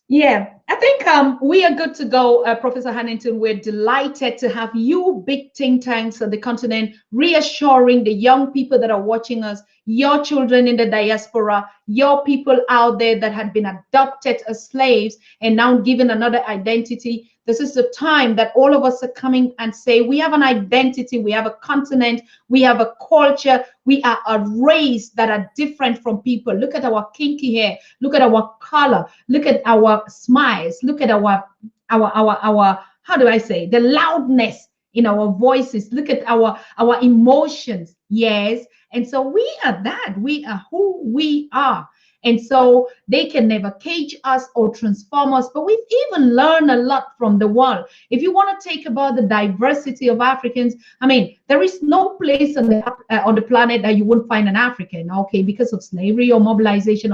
Yeah, I think we are good to go, Professor Hannington. We're delighted to have you, big think tanks on the continent, reassuring the young people that are watching us, your children in the diaspora, your people out there that had been adopted as slaves and now given another identity. This is the time that all of us are coming and say, we have an identity, we have a continent, we have a culture, we are a race that are different from people. Look at our kinky hair, look at our color, look at our smiles, look at our how do I say, the loudness in our voices, look at our emotions. Yes. And so we are that, we are who we are. And so they can never cage us or transform us, but we've even learned a lot from the world. If you want to take about the diversity of Africans, I mean, there is no place on the planet that you wouldn't find an African, okay, because of slavery or mobilization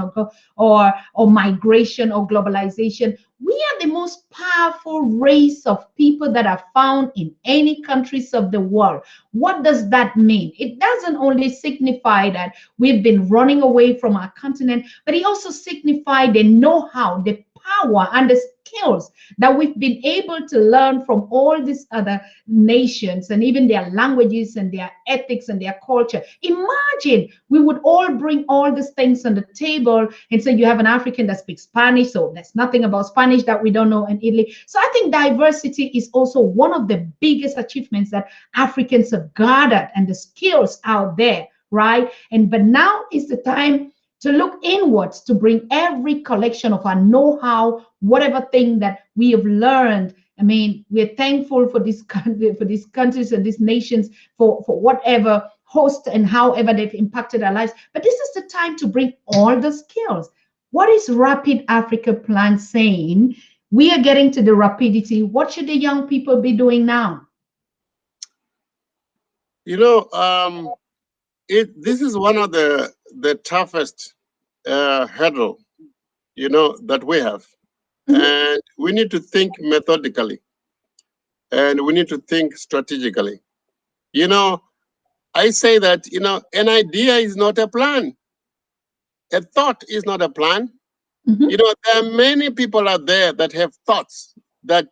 or migration or globalization. We are the most powerful race of people that are found in any countries of the world. What does that mean? It doesn't only signify that we've been running away from our continent, but it also signifies the know-how, the power, and the skills that we've been able to learn from all these other nations and even their languages and their ethics and their culture. Imagine we would all bring all these things on the table and say you have an African that speaks Spanish, so there's nothing about Spanish that we don't know in Italy. So I think diversity is also one of the biggest achievements that Africans have gathered and the skills out there, right? And but now is the time to look inwards to bring every collection of our know-how, whatever thing that we have learned. I mean, we're thankful for this country, for these countries and these nations for whatever host and however they've impacted our lives. But this is the time to bring all the skills. What is Rapid Africa Plan saying? We are getting to the rapidity. What should the young people be doing now? You know, this is one of the toughest hurdle, that we have. Mhm. And we need to think methodically and we need to think strategically. You know, I say that, an idea is not a plan. A thought is not a plan. Mhm. There are many people out there that have thoughts that,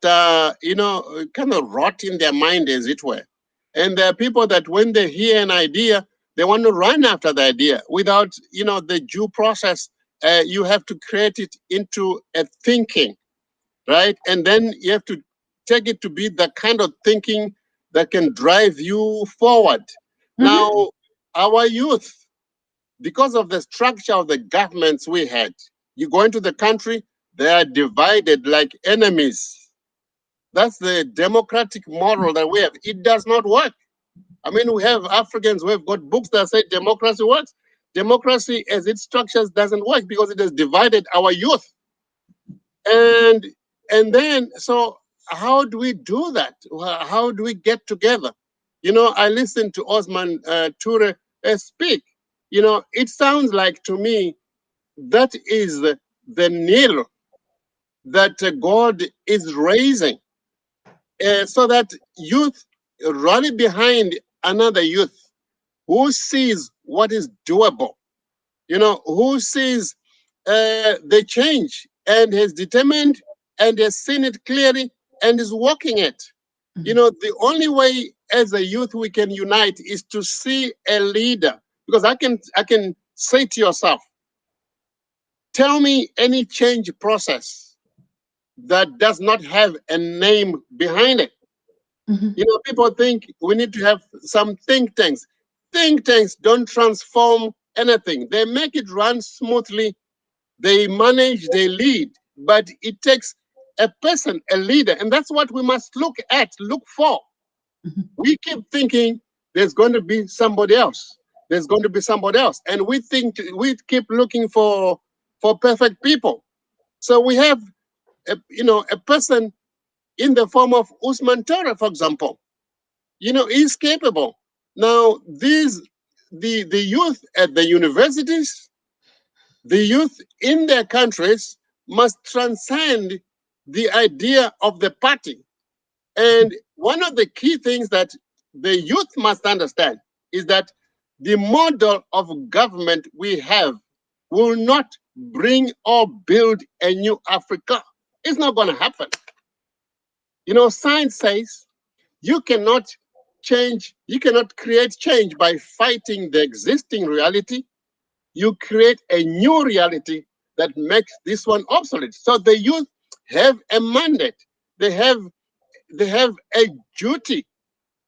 kind of rot in their mind, as it were. And there are people that when they hear an idea, they want to run after the idea without, the due process. You have to create it into a thinking, right? And then you have to take it to be the kind of thinking that can drive you forward. Mhm. Now, our youth, because of the structure of the governments we had, you go into the country, they are divided like enemies. That's the democratic model that we have. It does not work. I mean, we have Africans who have got books that say democracy works. Democracy, as it structures, doesn't work because it has divided our youth. And then, so how do we do that? How do we get together? I listened to Osman Ture speak. It sounds like to me that is the needle that God is raising, so that youth rally behind another youth who sees what is doable, who sees the change and has determined and has seen it clearly and is working it. The only way as a youth we can unite is to see a leader. Because I can say to yourself, tell me any change process that does not have a name behind it. Mhm. People think we need to have some think tanks. Think tanks don't transform anything. They make it run smoothly. They manage, they lead, but it takes a person, a leader, and that's what we must look for. Mhm. We keep thinking there's going to be somebody else. There's going to be somebody else, and we keep looking for perfect people. So we have a person in the form of Usman Tora, for example. is capable. Now, the youth at the universities, the youth in their countries must transcend the idea of the party. And one of the key things that the youth must understand is that the model of government we have will not bring or build a new Africa. It's not going to happen. Science says you cannot you cannot create change by fighting the existing reality. You create a new reality that makes this one obsolete. So the youth have a mandate. They have a duty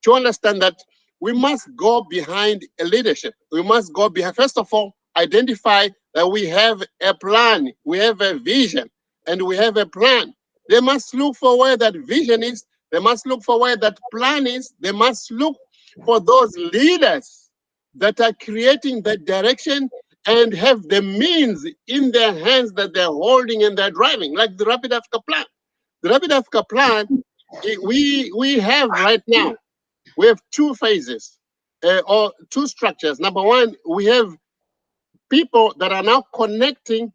to understand that we must go behind a leadership. We must go behind, first of all, identify that we have a plan, we have a vision, and we have a plan. They must look for where that vision is. They must look for where that plan is. They must look for those leaders that are creating that direction and have the means in their hands that they're holding and they're driving, like the Rapid Africa Plan. The Rapid Africa Plan, we have right now, we have two phases or two structures. Number one, we have people that are now connecting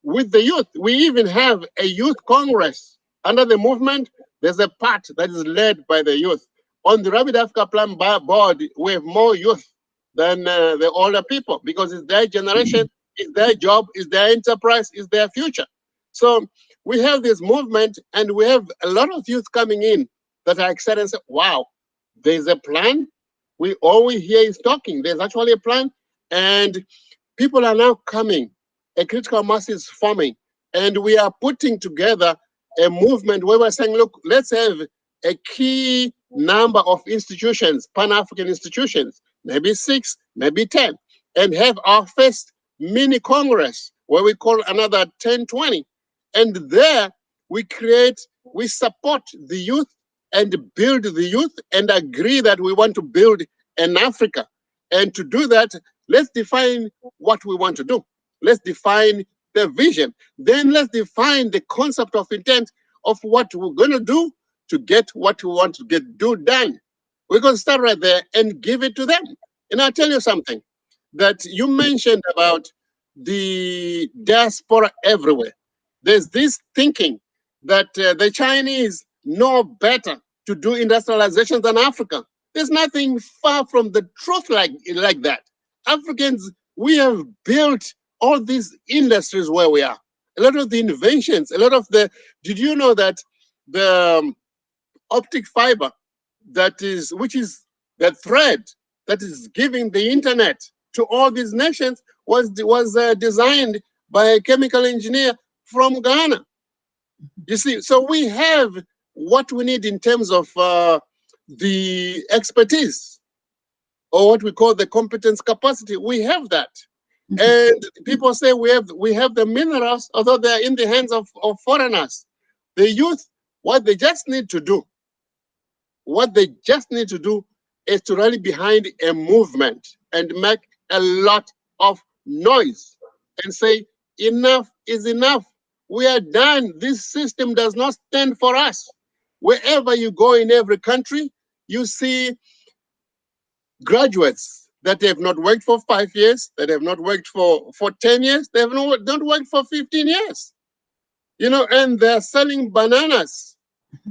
with the youth. We even have a youth congress. Under the movement, there's a part that is led by the youth. On the Rapid Africa Plan board, we have more youth than the older people because it's their generation, it's their job, it's their enterprise, it's their future. So we have this movement and we have a lot of youth coming in that are excited and say, wow, there's a plan. All we hear is talking. There's actually a plan. And people are now coming. A critical mass is forming. And we are putting together a movement where we're saying, look, let's have a key number of institutions, Pan-African institutions, maybe 6, maybe 10, and have our first mini Congress where we call another 10, 20. And there we support the youth and build the youth and agree that we want to build an Africa. And to do that, let's define what we want to do. Let's define the vision. Then let's define the concept of intent of what we're going to do to get what we want to do done. We're going to start right there and give it to them. And I'll tell you something that you mentioned about the diaspora everywhere. There's this thinking that the Chinese know better to do industrialization than Africa. There's nothing far from the truth like that. Africans, we have built all these industries where we are. A lot of the inventions, did you know that the optic fiber which is the thread that is giving the internet to all these nations was designed by a chemical engineer from Ghana. You see, so we have what we need in terms of the expertise, or what we call the competence capacity. We have that. And people say we have the minerals, although they're in the hands of foreigners. The youth, what they just need to do is to rally behind a movement and make a lot of noise and say, enough is enough. We are done. This system does not stand for us. Wherever you go in every country, you see graduates that have not worked for 5 years, that have not worked for 10 years, they have not worked for 15 years, and they're selling bananas.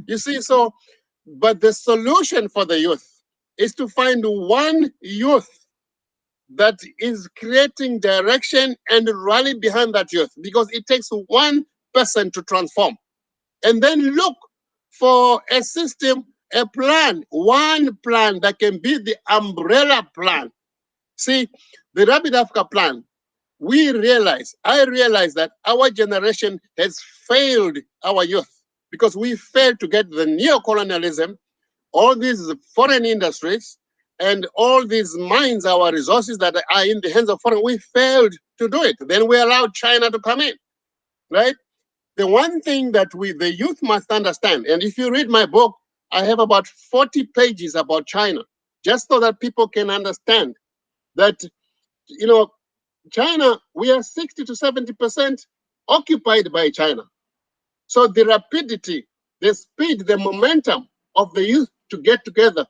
You see, but the solution for the youth is to find one youth that is creating direction and rally behind that youth, because it takes one person to transform. And then look for a system, a plan, one plan that can be the umbrella plan. See, the Rapid Africa Plan, I realize that our generation has failed our youth because we failed to get the neo-colonialism, all these foreign industries, and all these mines, our resources that are in the hands of foreign. We failed to do it. Then we allowed China to come in, right? The one thing that the youth must understand, and if you read my book, I have about 40 pages about China, just so that people can understand that, China, we are 60 to 70% occupied by China. So the rapidity, the speed, the momentum of the youth to get together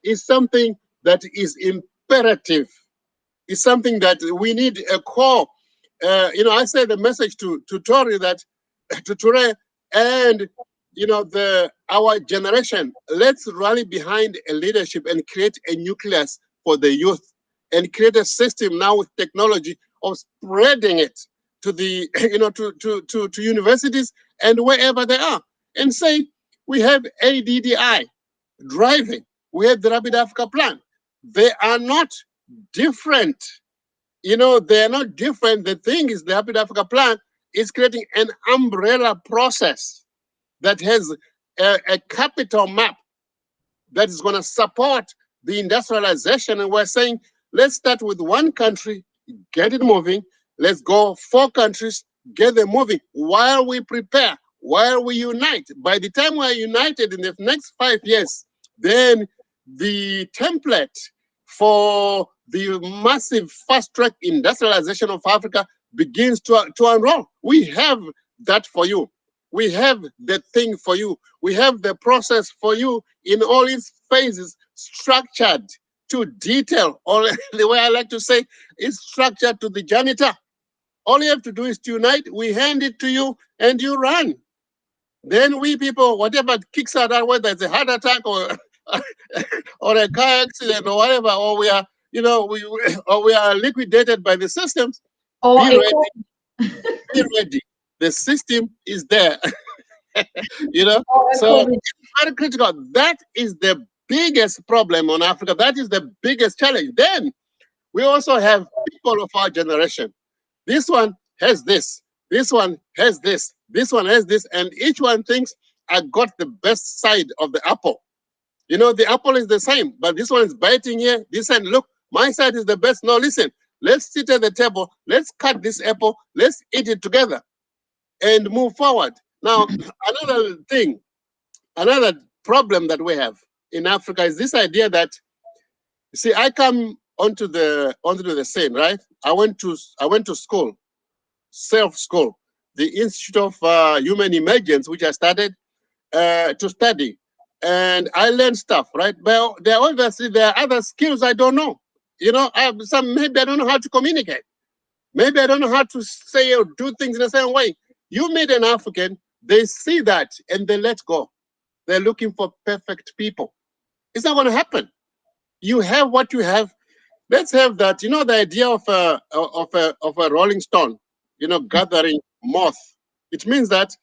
is something that is imperative. It's something that we need a core. I say the message to Tori that to Ture and our generation, let's rally behind a leadership and create a nucleus for the youth and create a system now with technology of spreading it to the to universities and wherever they are, and say we have ADDI driving, we have the Rapid Africa Plan. They are not different. They are not different. The thing is, the Rapid Africa Plan is creating an umbrella process that has a capital map that is going to support the industrialization. And we're saying, let's start with one country, get it moving. Let's go 4 countries, get them moving while we prepare, while we unite. By the time we're united in the next 5 years, then the template for the massive fast-track industrialization of Africa begins to unroll. We have that for you. We have the thing for you. We have the process for you in all its phases, structured to detail. Or the way I like to say, it's structured to the janitor. All you have to do is to unite. We hand it to you and you run. Then we people, whatever kicks out, whether it's a heart attack or or a car accident or whatever, or we are, or we are liquidated by the systems. Or Be ready. Be ready. The system is there. So it's very critical. That is the biggest problem on Africa. That is the biggest challenge. Then we also have people of our generation. This one has this. This one has this. This one has this. And each one thinks, I got the best side of the apple. The apple is the same, but this one is biting here. This one, look, my side is the best. No, listen, let's sit at the table. Let's cut this apple. Let's eat it together and move forward. Now, another thing, another problem that we have in Africa is this idea that, see, I come onto the scene, right? I went to school, self-school, the Institute of Human Emergence, which I started to study, and I learned stuff, right? But there are other skills I don't know. Maybe I don't know how to communicate. Maybe I don't know how to say or do things in a certain way. You meet an African, they see that and they let go. They're looking for perfect people. It's not going to happen. You have what you have. Let's have that. The idea of a rolling stone, gathering moth. It means that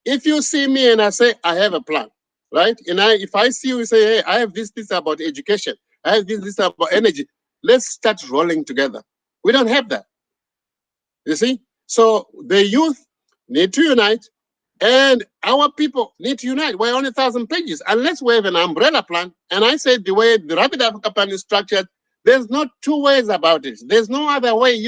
if you see me and I say I have a plan, right? And if I see you say, hey, I have this about education, I have this about energy. Let's start rolling together. We don't have that. You see? So the youth need to unite, and our people need to unite. We're only 1,000 pages. Unless we have an umbrella plan, and I said the way the Rapid Africa Plan is structured, there's not 2 ways about it. There's no other way.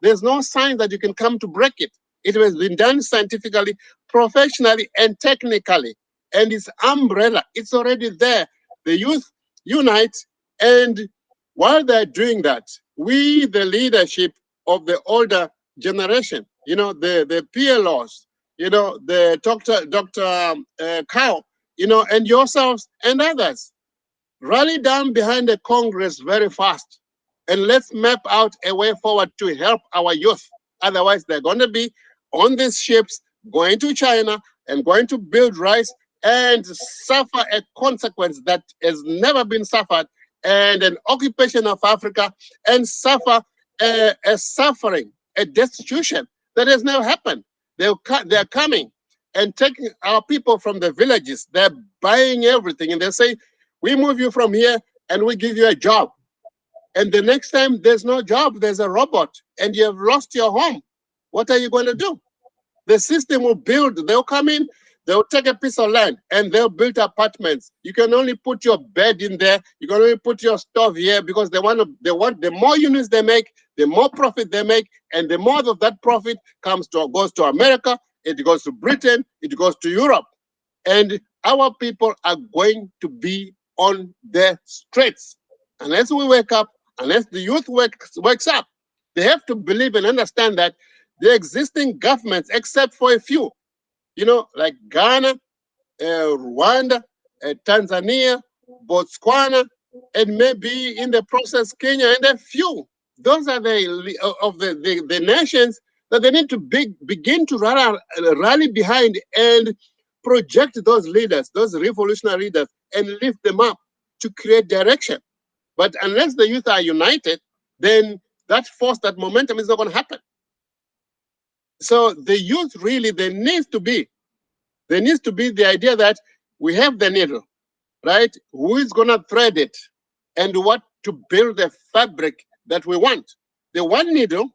There's no science that you can come to break it. It has been done scientifically, professionally, and technically. And it's umbrella. It's already there. The youth unite, and while they're doing that, we, the leadership of the older generation, the PLOs, the Dr. Cow, and yourselves and others, rally down behind the Congress very fast, and let's map out a way forward to help our youth. Otherwise, they're going to be on these ships going to China and going to build rice and suffer a consequence that has never been suffered, and an occupation of Africa, and suffer a suffering, a destitution that has never happened. They're coming and taking our people from the villages. They're buying everything, and they say, we move you from here and we give you a job. And the next time there's no job, there's a robot, and you have lost your home. What are you going to do? The system will build. They'll come in, they'll take a piece of land, and they'll build apartments. You can only put your bed in there. You can only put your stove here, because they want the more units they make, the more profit they make, and the more of that profit goes to America, it goes to Britain, it goes to Europe. And our people are going to be on the streets unless we wake up, unless the youth wakes up. They have to believe and understand that the existing governments, except for a few, like Ghana, Rwanda, Tanzania, Botswana, and maybe in the process Kenya, and a few. Those are the nations that they need to begin to rally behind and project those leaders, those revolutionary leaders, and lift them up to create direction. But unless the youth are united, then that force, that momentum is not going to happen. So the youth really, there needs to be the idea that we have the needle, right? Who is going to thread it and what to build the fabric that we want. The one needle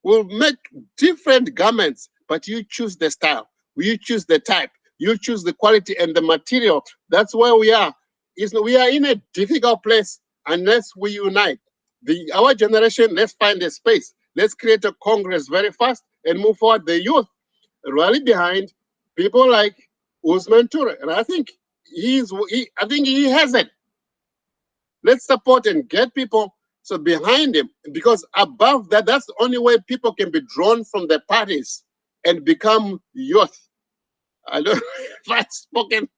will make different garments, but you choose the style, you choose the type, you choose the quality and the material. That's where we are. We are in a difficult place unless we unite. Our generation, let's find a space. Let's create a congress very fast and move forward. The youth rally behind people like Usman Ture, and I think he has it. Let's support and get people so behind him, because above that, that's the only way people can be drawn from the parties and become youth. I don't know if I've spoken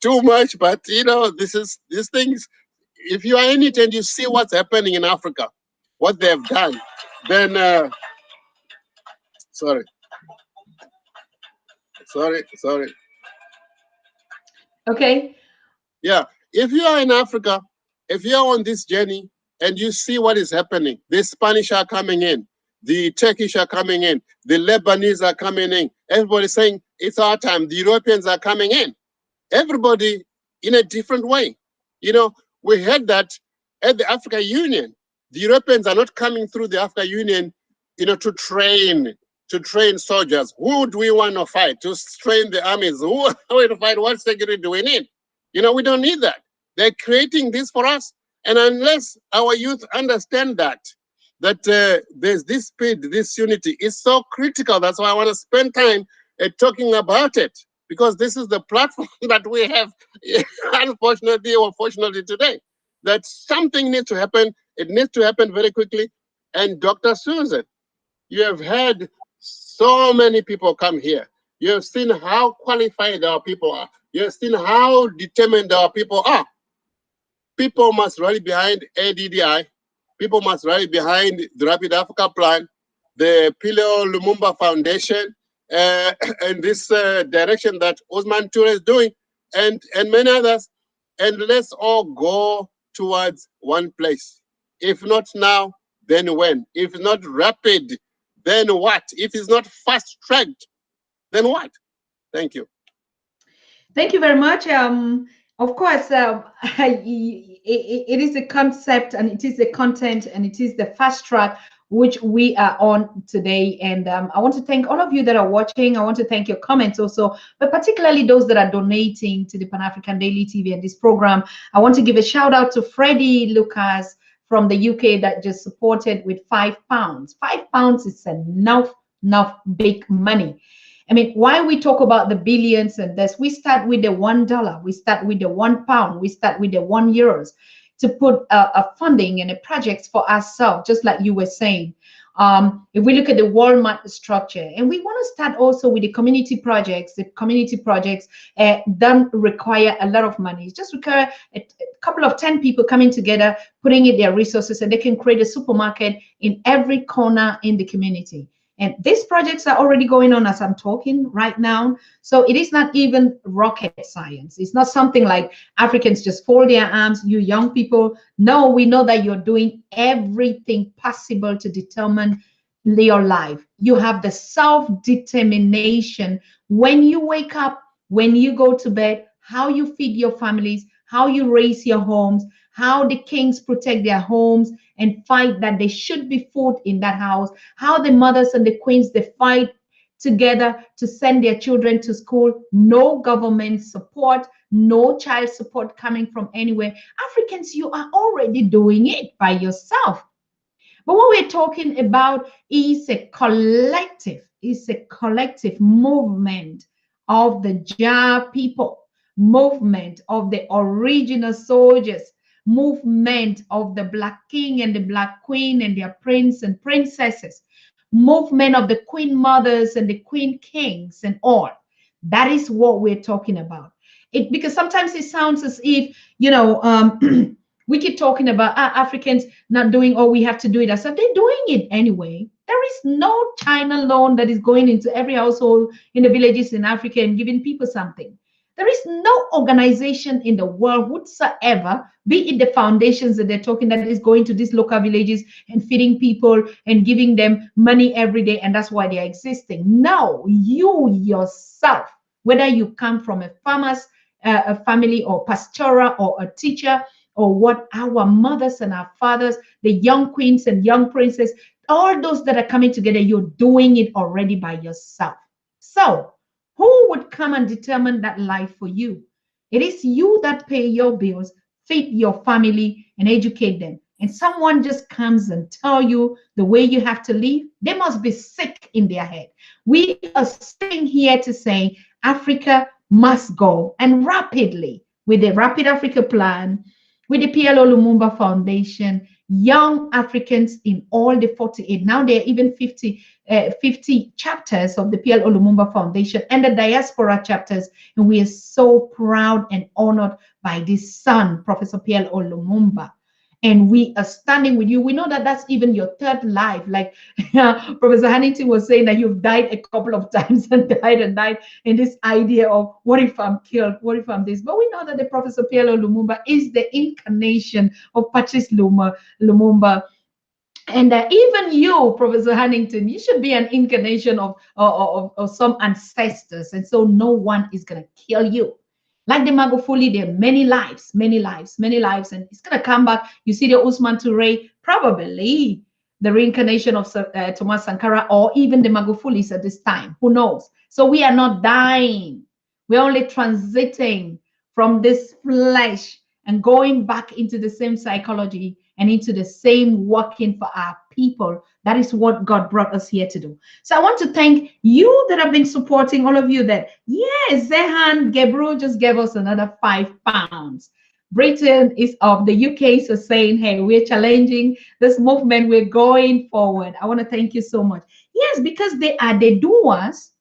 too much, but these things. If you are in it and you see what's happening in Africa, what they have done, then sorry. Okay. Yeah, if you are in Africa, if you are on this journey and you see what is happening, the Spanish are coming in, the Turkish are coming in, the Lebanese are coming in. Everybody's saying it's our time. The Europeans are coming in. Everybody in a different way. We heard that at the Africa Union, the Europeans are not coming through the Africa Union, to train soldiers. Who do we want to fight? To train the armies? Who are we to fight? What security do we need? We don't need that. They're creating this for us. And unless our youth understand that there's this speed, this unity is so critical. That's why I want to spend time talking about it, because this is the platform that we have, unfortunately or fortunately today, that something needs to happen. It needs to happen very quickly. And Dr. Susan, you have had so many people come here. You have seen how qualified our people are. You have seen how determined our people are. People must rally behind ADDI. People must rally behind the Rapid Africa Plan, the Pileo Lumumba Foundation, and this direction that Osman Ture is doing, and many others. And let's all go towards one place. If not now, then when? If not rapid, then what? If it's not fast-tracked, then what? Thank you. Thank you very much. Of course, it is a concept and it is the content and it is the fast track which we are on today. And I want to thank all of you that are watching. I want to thank your comments also, but particularly those that are donating to the Pan-African Daily TV and this program. I want to give a shout out to Freddie Lucas from the UK that just supported with £5. £5 is enough big money. I mean, why we talk about the billions and this, we start with the $1, we start with the £1, we start with the €1 to put a funding and a projects for ourselves, just like you were saying. If we look at the Walmart structure, and we want to start also with the community projects don't require a lot of money. It just require a couple of 10 people coming together, putting in their resources, and they can create a supermarket in every corner in the community. And these projects are already going on as I'm talking right now. So it is not even rocket science. It's not something like Africans just fold their arms, you young people. No, we know that you're doing everything possible to determine your life. You have the self-determination when you wake up, when you go to bed, how you feed your families, how you raise your homes, how the kings protect their homes and fight that there should be food in that house, how the mothers and the queens, they fight together to send their children to school. No government support, no child support coming from anywhere. Africans, you are already doing it by yourself. But what we're talking about is a collective movement of the Jah people, movement of the original soldiers, movement of the Black King and the Black Queen and their prince and princesses, movement of the Queen Mothers and the Queen Kings and all. That is what we're talking about. Because sometimes it sounds as if, We keep talking about Africans not doing, or we have to do it ourselves. They're doing it anyway. There is no China loan that is going into every household in the villages in Africa and giving people something. There is no organization in the world whatsoever, be it the foundations that they're talking, that is going to these local villages and feeding people and giving them money every day, and that's why they're existing. No, you yourself, whether you come from a farmer's a family, or pastoral, or a teacher, or what, our mothers and our fathers, the young queens and young princes, all those that are coming together, you're doing it already by yourself. So, who would come and determine that life for you? It is you that pay your bills, feed your family, and educate them. And someone just comes and tell you the way you have to live. They must be sick in their head. We are sitting here to say Africa must go, and rapidly, with the Rapid Africa Plan, with the PLO Lumumba Foundation, young Africans in all the 48, now there are even 50 chapters of the PLO Lumumba Foundation and the diaspora chapters. And we are so proud and honored by this son, Professor PLO Lumumba. And we are standing with you. We know that that's even your third life. Like Professor Hannington was saying, that you've died a couple of times and died and died in this idea of what if I'm killed? What if I'm this? But we know that the Professor PLO Lumumba is the incarnation of Patrice Lumumba. And even you, Professor Hannington, you should be an incarnation of some ancestors. And so no one is going to kill you. Like the Magufuli, there are many lives, many lives, many lives. And it's going to come back. You see the Usman Toure, probably the reincarnation of Thomas Sankara, or even the Magufulis at this time. Who knows? So we are not dying. We're only transiting from this flesh and going back into the same psychology and into the same working for our people. That is what God brought us here to do. So I want to thank you that have been supporting, all of you that, yes, Zehan Gebru just gave us another £5. Britain is up, the UK is saying, hey, we're challenging this movement, we're going forward. I want to thank you so much. Yes, because they are the doers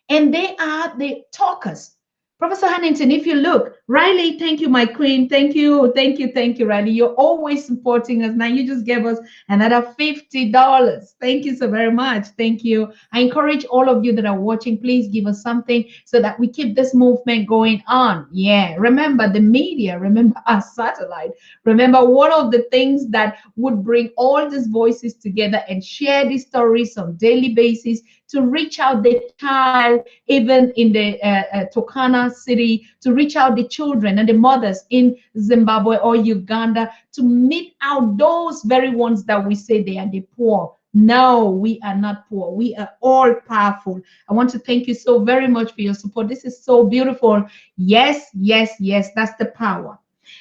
and they are the talkers. Professor Hannington, if you look, Riley, thank you, my queen. Thank you, thank you, thank you, Riley. You're always supporting us. Now you just gave us another $50. Thank you so very much. Thank you. I encourage all of you that are watching, please give us something so that we keep this movement going on. Yeah, remember the media, remember our satellite. Remember one of the things that would bring all these voices together and share these stories on daily basis to reach out the child, even in the Turkana city, to reach out the children and the mothers in Zimbabwe or Uganda, to meet out those very ones that we say they are the poor. No, we are not poor. We are all powerful. I want to thank you so very much for your support. This is so beautiful. Yes, yes, yes, that's the power.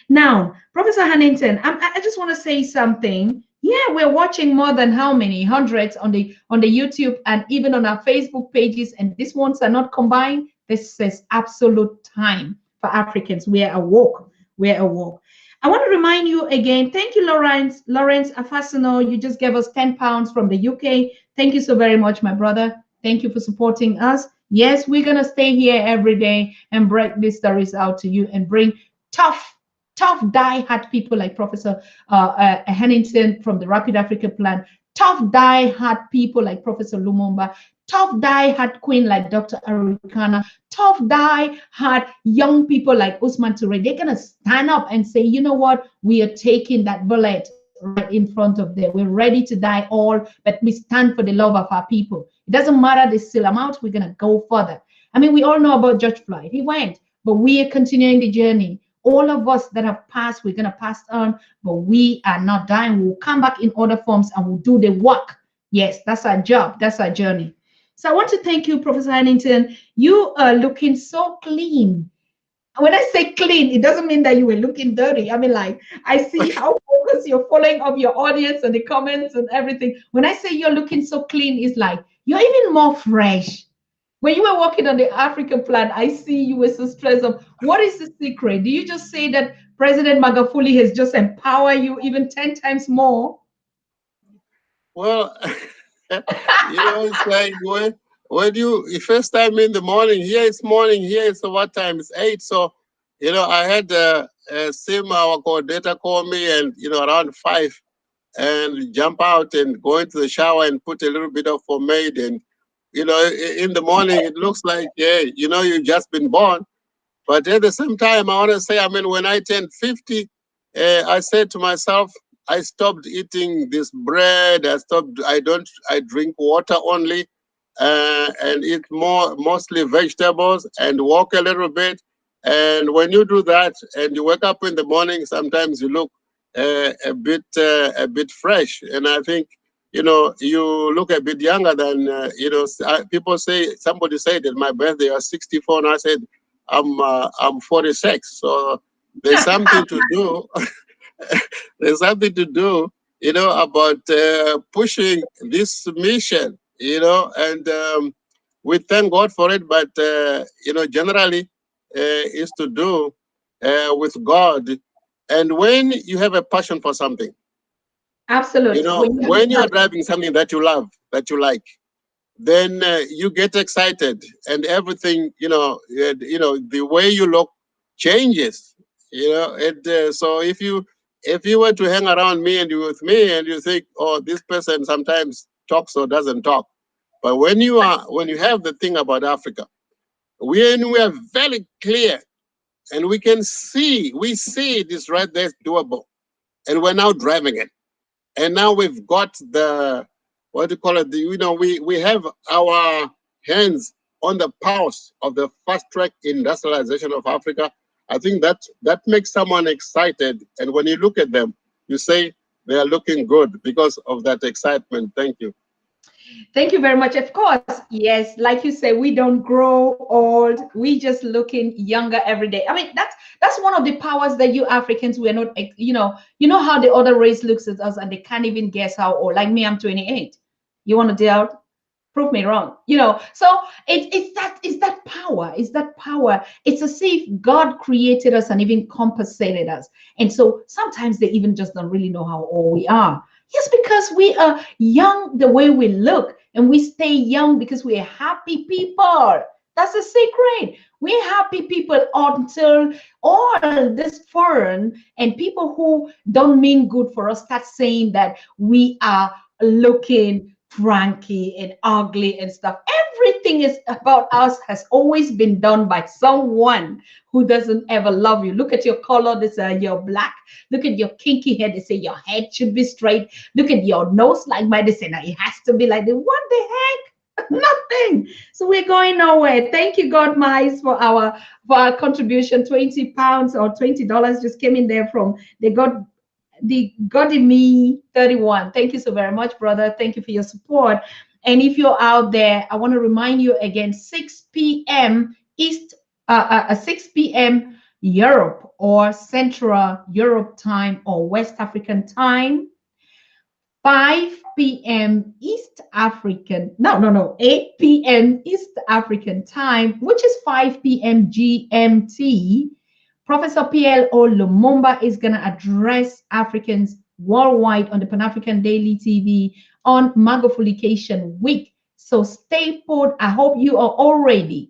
Now, Professor Hannington, I just want to say something. Yeah, we're watching more than how many hundreds on the YouTube and even on our Facebook pages, and these ones are not combined. This says absolute time for Africans. We're awoke. We're awoke. I want to remind you again. Thank you, Lawrence Afasino. You just gave us £10 from the UK. Thank you so very much, my brother. Thank you for supporting us. Yes, we're gonna stay here every day and break these stories out to you and bring tough die-hard people like Professor Hannington from the Rapid Africa Plan, tough die-hard people like Professor Lumumba, tough die-hard queen like Dr. Arikana, tough die-hard young people like Usman Toure. They're going to stand up and say, you know what, we are taking that bullet right in front of them. We're ready to die all, but we stand for the love of our people. It doesn't matter the still amount, we're going to go further. I mean, we all know about George Floyd. He went, but we are continuing the journey. All of us that have passed, we're going to pass on, but we are not dying. We'll come back in other forms and we'll do the work. Yes, that's our job. That's our journey. So I want to thank you, Professor Hannington. You are looking so clean. When I say clean, it doesn't mean that you were looking dirty. I mean, like, I see how focused you're following up your audience and the comments and everything. When I say you're looking so clean, it's like you're even more fresh. When you were working on the African plan, I see you were so stressed up. What is the secret? Do you just say that President Magufuli has just empowered you even 10 times more? Well, it's like when you first time in the morning, here it's morning, here it's what time? It's 8. So I had Sim, our coordinator, call me, and around 5, and jump out and go into the shower and put a little bit of pomade, and in the morning it looks like, yeah, you've just been born. But at the same time, I want to say, I mean, when I turned 50, I said to myself, I stopped eating this bread. I drink water only, and eat mostly vegetables, and walk a little bit. And when you do that and you wake up in the morning, sometimes you look a bit fresh. And I think, you look a bit younger than, people say, somebody said at my birthday, I was 64, and I said, I'm 46. So there's something to do. There's something to do, about pushing this mission, and we thank God for it. But generally, is to do with God. And when you have a passion for something, Absolutely. When you have when you're a driving something that you love, that you like, then you get excited, and everything, the way you look changes. So if you were to hang around me and you with me, and you think, oh, this person sometimes talks or doesn't talk, but when you have the thing about Africa, we are very clear, and we see this right there, doable, and we're now driving it. And now we've got the, what do you call it, we have our hands on the pulse of the fast track industrialization of Africa. I think that makes someone excited, and when you look at them, you say they are looking good because of that excitement. Thank you. Thank you very much. Of course, yes, like you say, we don't grow old. We just looking younger every day. I mean, that's one of the powers that you Africans, we're not, how the other race looks at us and they can't even guess how old. Like me, I'm 28. You want to doubt? Prove me wrong. So it's that power. It's that power. It's as if God created us and even compensated us. And so sometimes they even just don't really know how old we are. Yes, because we are young the way we look, and we stay young because we're happy people. That's the secret. We're happy people until all this foreign and people who don't mean good for us start saying that we are looking cranky and ugly and stuff. Everything is about us has always been done by someone who doesn't ever love you. Look at your color, they say you're black. Look at your kinky hair, they say your head should be straight. Look at your nose like mine, they say now it has to be like this. What the heck? Nothing. So we're going nowhere. Thank you, God Mice, for our contribution. £20 or $20 just came in there from the Godimy 31. Thank you so very much, brother. Thank you for your support. And if you're out there, I want to remind you again, 6 p.m. 6 p.m. Europe or Central Europe time or West African time, 5 p.m. East African, no, 8 p.m. East African time, which is 5 p.m. GMT. Professor PLO Lumumba is going to address Africans worldwide on the Pan African Daily TV on Magufulication Week. So stay put. I hope you're already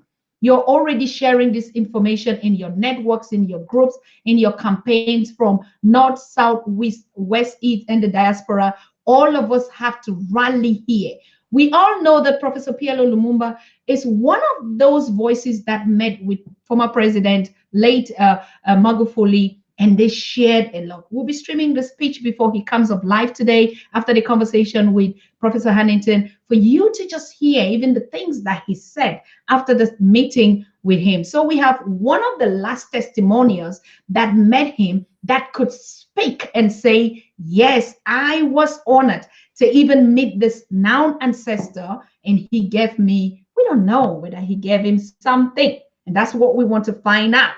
sharing this information in your networks, in your groups, in your campaigns from North, South, West, East, and the diaspora. All of us have to rally here. We all know that Professor PLO Lumumba is one of those voices that met with former president, late Magufuli, and they shared a lot. We'll be streaming the speech before he comes up live today after the conversation with Professor Hannington for you to just hear even the things that he said after the meeting with him. So we have one of the last testimonials that met him that could speak and say, yes, I was honored to even meet this now ancestor, and he gave me, we don't know whether he gave him something. And that's what we want to find out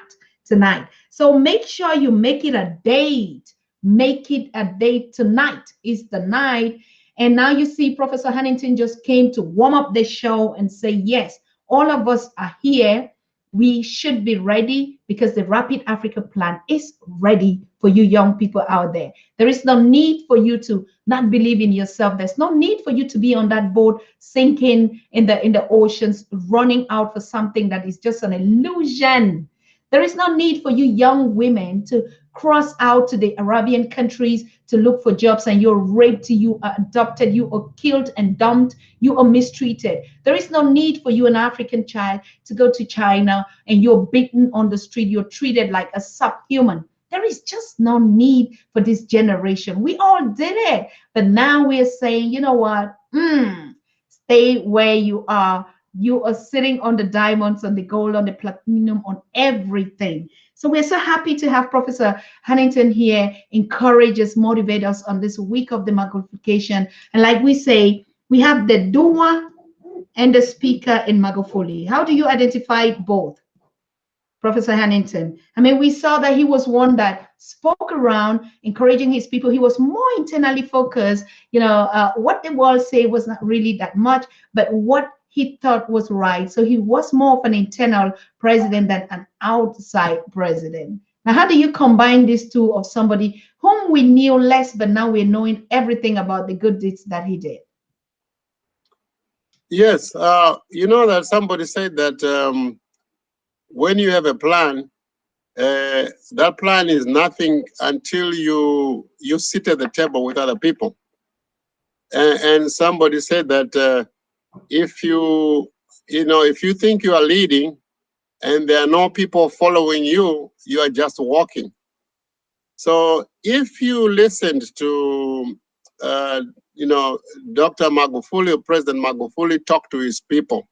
tonight. So make sure you make it a date. Make it a date. Tonight is the night. And now you see Professor Hannington just came to warm up the show and say, yes, all of us are here. We should be ready because the Rapid Africa Plan is ready for you young people out there. There is no need for you to not believe in yourself. There's no need for you to be on that boat sinking in the oceans, running out for something that is just an illusion. There is no need for you young women to cross out to the Arabian countries to look for jobs and you're raped, you are adopted, you are killed and dumped, you are mistreated. There is no need for you, an African child, to go to China and you're beaten on the street, you're treated like a subhuman. There is just no need for this generation. We all did it. But now we're saying, you know what? Stay where you are. You are sitting on the diamonds, on the gold, on the platinum, on everything. So we're so happy to have Professor Hannington here, encourage us, motivate us on this week of the Magulification. And like we say, we have the doer and the speaker in Magufuli. How do you identify both? Professor Hannington. I mean, we saw that he was one that spoke around, encouraging his people. He was more internally focused. What the world say was not really that much, but what he thought was right. So he was more of an internal president than an outside president. Now, how do you combine these two of somebody whom we knew less, but now we're knowing everything about the good deeds that he did? Yes, you know that somebody said that when you have a plan, that plan is nothing until you sit at the table with other people. And somebody said that if you think you are leading and there are no people following you, you are just walking. So if you listened to Dr. Magufuli, President Magufuli, talk to his people,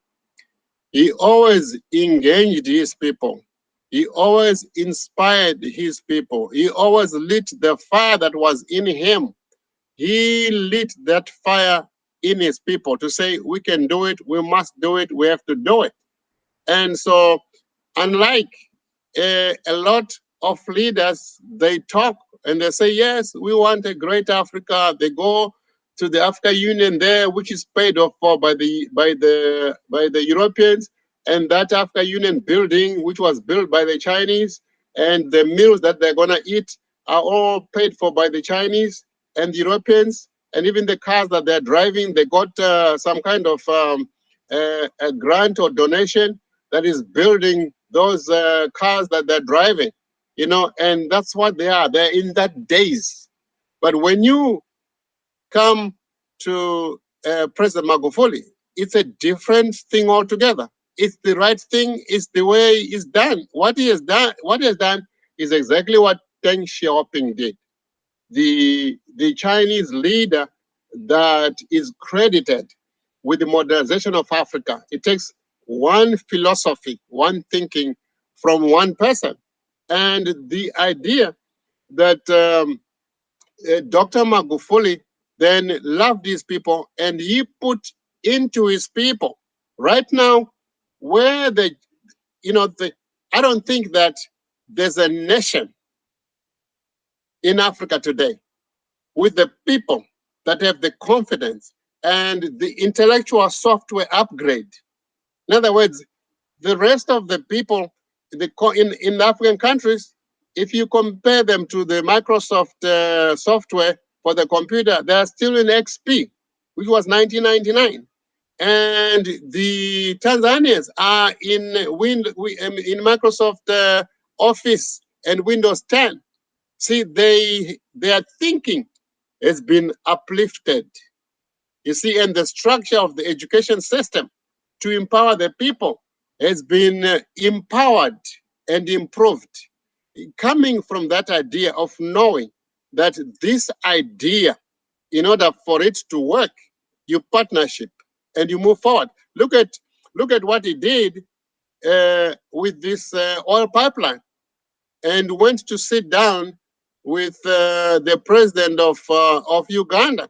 he always engaged his people. He always inspired his people. He always lit the fire that was in him. He lit that fire in his people to say, we can do it, we must do it, we have to do it. And so, unlike a lot of leaders, they talk and they say, yes, we want a great Africa. They go to the African Union there, which is paid off for by the Europeans, and that African Union building, which was built by the Chinese, and the meals that they're gonna eat are all paid for by the Chinese and the Europeans, and even the cars that they're driving, they got some kind of a grant or donation that is building those cars that they're driving, and that's what they are. They're in that days. But when you come to President Magufuli, it's a different thing altogether. It's the right thing. It's the way it's done. What he has done is exactly what Deng Xiaoping did. The Chinese leader that is credited with the modernization of Africa. It takes one philosophy, one thinking from one person. And the idea that Dr. Magufuli then loved these people and he put into his people. Right now, where I don't think that there's a nation in Africa today with the people that have the confidence and the intellectual software upgrade. In other words, the rest of the people in African countries, if you compare them to the Microsoft software for the computer, they are still in XP, which was 1999. And the Tanzanians are in Microsoft Office and Windows 10. See, their thinking has been uplifted. You see, and the structure of the education system to empower the people has been empowered and improved. Coming from that idea of knowing that this idea, in order for it to work, you partnership and you move forward. Look at what he did with this oil pipeline, and went to sit down with the president of Uganda,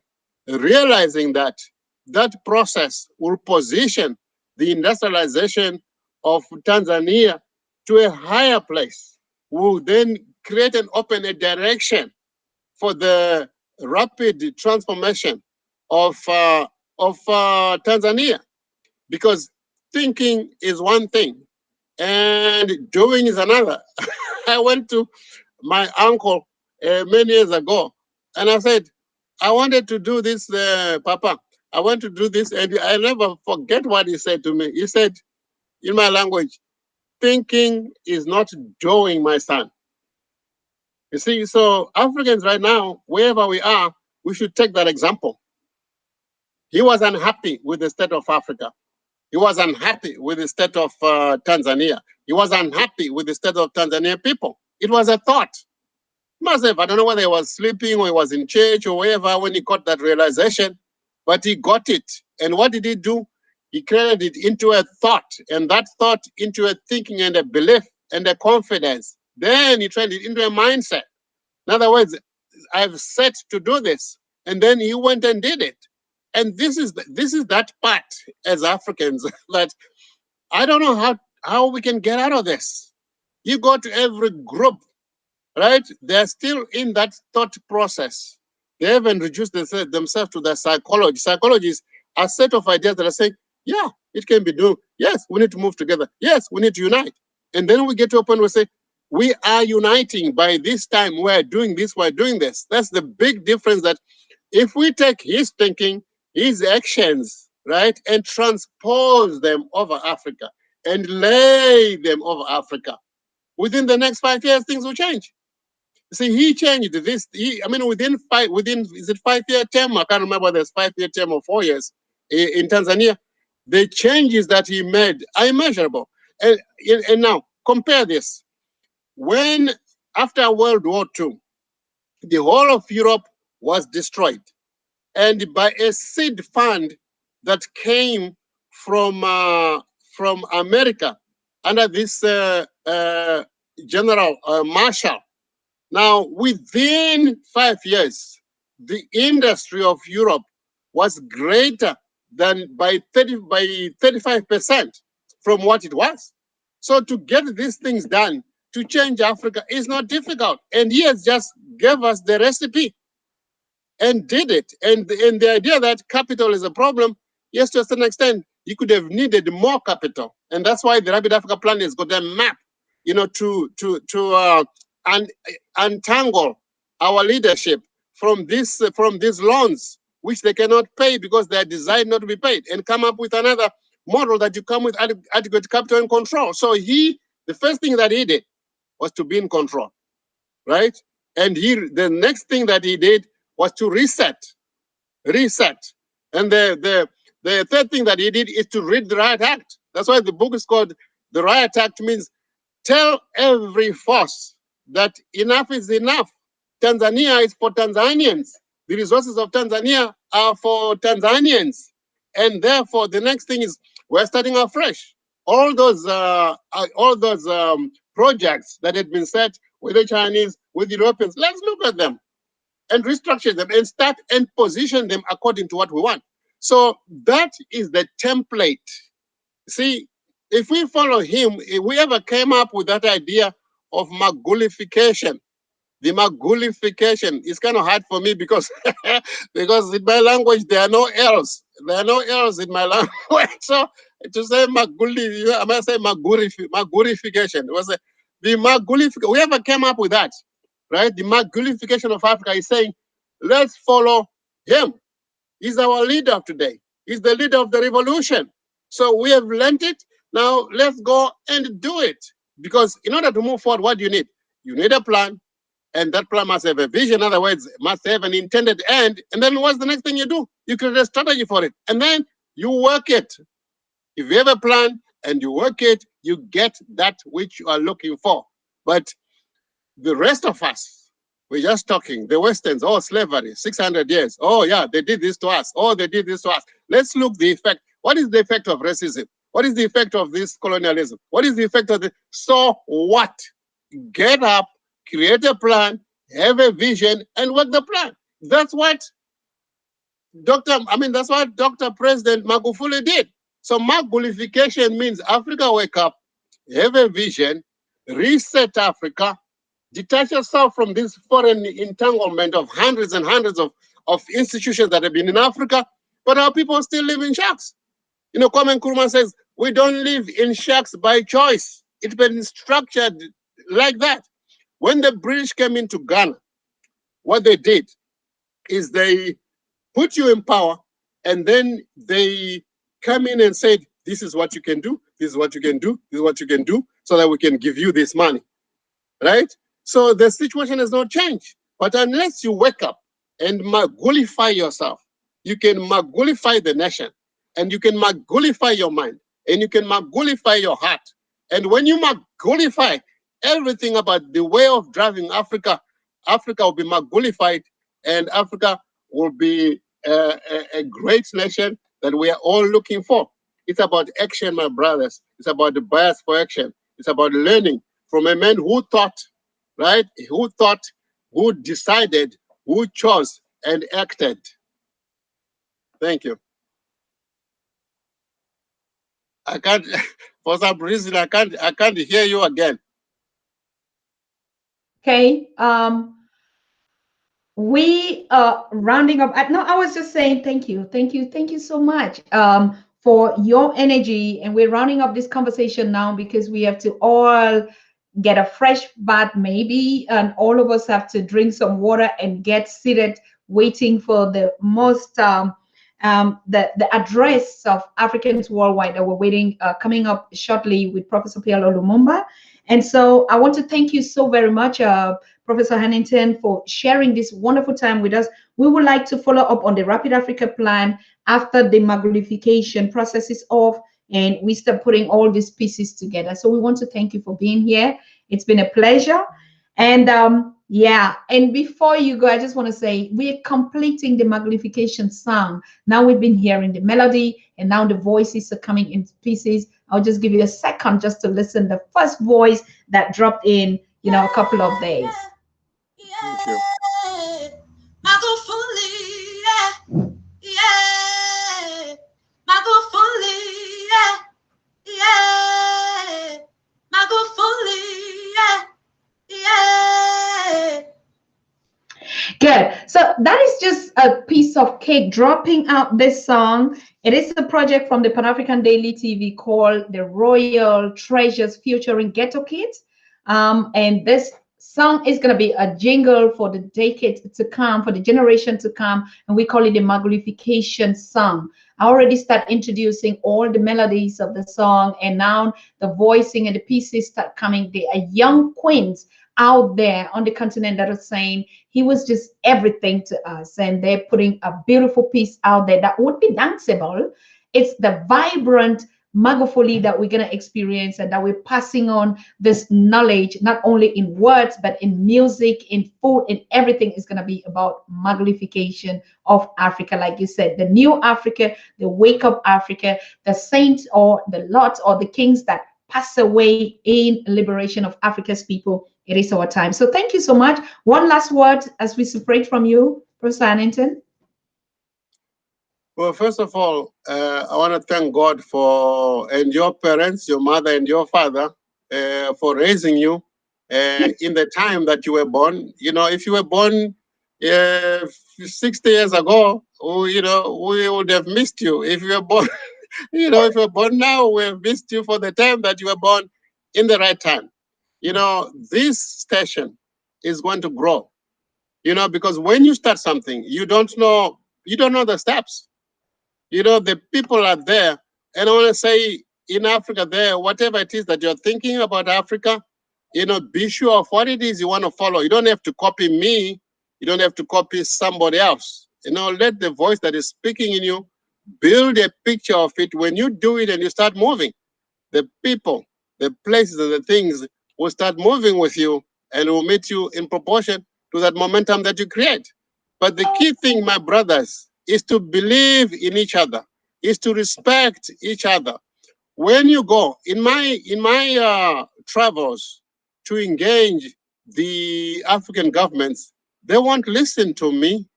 realizing that that process will position the industrialization of Tanzania to a higher place, will then create and open a direction for the rapid transformation of Tanzania. Because thinking is one thing and doing is another. I went to my uncle many years ago, and I said, I wanted to do this, Papa. I want to do this, and I never forget what he said to me. He said, in my language, thinking is not doing, my son. You see, so Africans right now, wherever we are, we should take that example. He was unhappy with the state of Africa. He was unhappy with the state of Tanzania. He was unhappy with the state of Tanzania people. It was a thought. Myself, I don't know whether he was sleeping or he was in church or wherever when he got that realization, but he got it. And what did he do? He created it into a thought, and that thought into a thinking and a belief and a confidence. Then he turned it into a mindset. In other words, I've set to do this, and then he went and did it. And this is that part as Africans that I don't know how we can get out of this. You go to every group, right? They're still in that thought process. They haven't reduced themselves to the psychology. Psychology is a set of ideas that are saying, yeah, it can be done. Yes, we need to move together. Yes, we need to unite. And then we get to a point where we say, we are uniting. By this time, we're doing this, we're doing this. That's the big difference, that if we take his thinking, his actions, right, and transpose them over Africa and lay them over Africa, within the next 5 years, things will change. See, he changed this. Within is it 5 year term? I can't remember. There's 5 year term or 4 years in Tanzania. The changes that he made are immeasurable. And now compare this. When after World War II, the whole of Europe was destroyed, and by a seed fund that came from America under this General Marshall. Now, within 5 years, the industry of Europe was greater than by 35% from what it was. So to get these things done, to change Africa is not difficult. And he has just gave us the recipe and did it. And the idea that capital is a problem, yes, to a certain extent, you could have needed more capital. And that's why the Rapid Africa Plan has got a map, to untangle our leadership from these loans, which they cannot pay because they are designed not to be paid, and come up with another model that you come with adequate capital and control. So the first thing that he did was to be in control, right? And the next thing that he did was to reset. And the third thing that he did is to read the Riot Act. That's why the book is called The Riot Act. Means tell every force that enough is enough. Tanzania is for Tanzanians. The resources of Tanzania are for Tanzanians. And therefore, the next thing is we're starting afresh. All those projects that had been set with the Chinese, with the Europeans, let's look at them and restructure them and start and position them according to what we want. So that is the template. See, if we follow him, if we ever came up with that idea of Magulification, the Magulification is kind of hard for me because because in my language there are no L's. There are no L's in my language. So to say Maguli, I might say Magulification. It was the Magulification. We ever came up with that, right? The Magulification of Africa is saying, let's follow him. He's our leader of today. He's the leader of the revolution. So we have learned it. Now let's go and do it. Because in order to move forward, what do you need? You need a plan, and that plan must have a vision. In other words, must have an intended end. And then what's the next thing you do? You create a strategy for it, and then you work it. If you have a plan and you work it, you get that which you are looking for. But the rest of us, we're just talking. The Westerns, oh, slavery, 600 years. Oh, yeah, they did this to us. Oh, they did this to us. Let's look the effect. What is the effect of racism? What is the effect of this colonialism? What is the effect of the... So what? Get up, create a plan, have a vision, and work the plan. That's what that's what Dr. President Magufuli did. So Magulification means Africa wake up, have a vision, reset Africa, detach yourself from this foreign entanglement of hundreds and hundreds of institutions that have been in Africa, but our people still live in shacks. Kwame Nkrumah says, we don't live in shacks by choice. It's been structured like that. When the British came into Ghana, what they did is they put you in power, and then they come in and said, this is what you can do, this is what you can do, this is what you can do. so that we can give you this money, right? So the situation has not changed. But unless you wake up and magulify yourself, you can magulify the nation, and you can magulify your mind, and you can magulify your heart. And when you magulify everything about the way of driving Africa, Africa will be magulified, and Africa will be a great nation that we are all looking for. It's about action, my brothers. It's about the bias for action. It's about learning from a man who thought, right? Who thought, who decided, who chose, and acted. Thank you. I can't, for some reason, I can't hear you again. Okay. We are rounding up. No, I was just saying thank you so much for your energy, and we're rounding up this conversation now because we have to all get a fresh bath maybe, and all of us have to drink some water and get seated waiting for the most the address of Africans worldwide that we're waiting coming up shortly with Professor Pielo Lumumba. And so I want to thank you so very much, Professor Hannington, for sharing this wonderful time with us. We would like to follow up on the Rapid Africa Plan after the Magulification process is off and we start putting all these pieces together. So we want to thank you for being here. It's been a pleasure. And yeah, and before you go, I just want to say we're completing the Magulification song. Now we've been hearing the melody, and now the voices are coming in pieces. I'll just give you a second just to listen. The first voice that dropped in, a couple of days. Thank you. Magufuli, yeah, yeah. Magufuli, yeah, yeah. Magufuli, yeah, yeah. Good. So that is just a piece of cake dropping out this song. It is a project from the Pan African Daily TV called The Royal Treasures featuring Ghetto Kids. And this song is going to be a jingle for the decade to come, for the generation to come. And we call it the Magulification song. I already start introducing all the melodies of the song, and now the voicing and the pieces start coming. They are young queens out there on the continent that are saying he was just everything to us, and they're putting a beautiful piece out there that would be danceable. It's the vibrant Magufuli that we're going to experience, and that we're passing on this knowledge not only in words but in music, in food, in everything is going to be about Magulification of Africa. Like you said, the new Africa, the wake up Africa, the saints or the lords or the kings that pass away in liberation of Africa's people. It is our time. So thank you so much. One last word as we separate from you, Professor Hannington. Well, first of all, I want to thank God and your parents, your mother and your father, for raising you in the time that you were born. If you were born 60 years ago, we would have missed you. If you were born, if you're born now, we have missed you for the time that you were born in the right time. This station is going to grow, because when you start something, you don't know the steps. The people are there. And I want to say in Africa there, whatever it is that you're thinking about Africa, be sure of what it is you want to follow. You don't have to copy me. You don't have to copy somebody else. Let the voice that is speaking in you build a picture of it. When you do it and you start moving, the people, the places, and the things will start moving with you and will meet you in proportion to that momentum that you create. But the key thing, my brothers, is to believe in each other, is to respect each other. When you go in my travels to engage the African governments, they won't listen to me.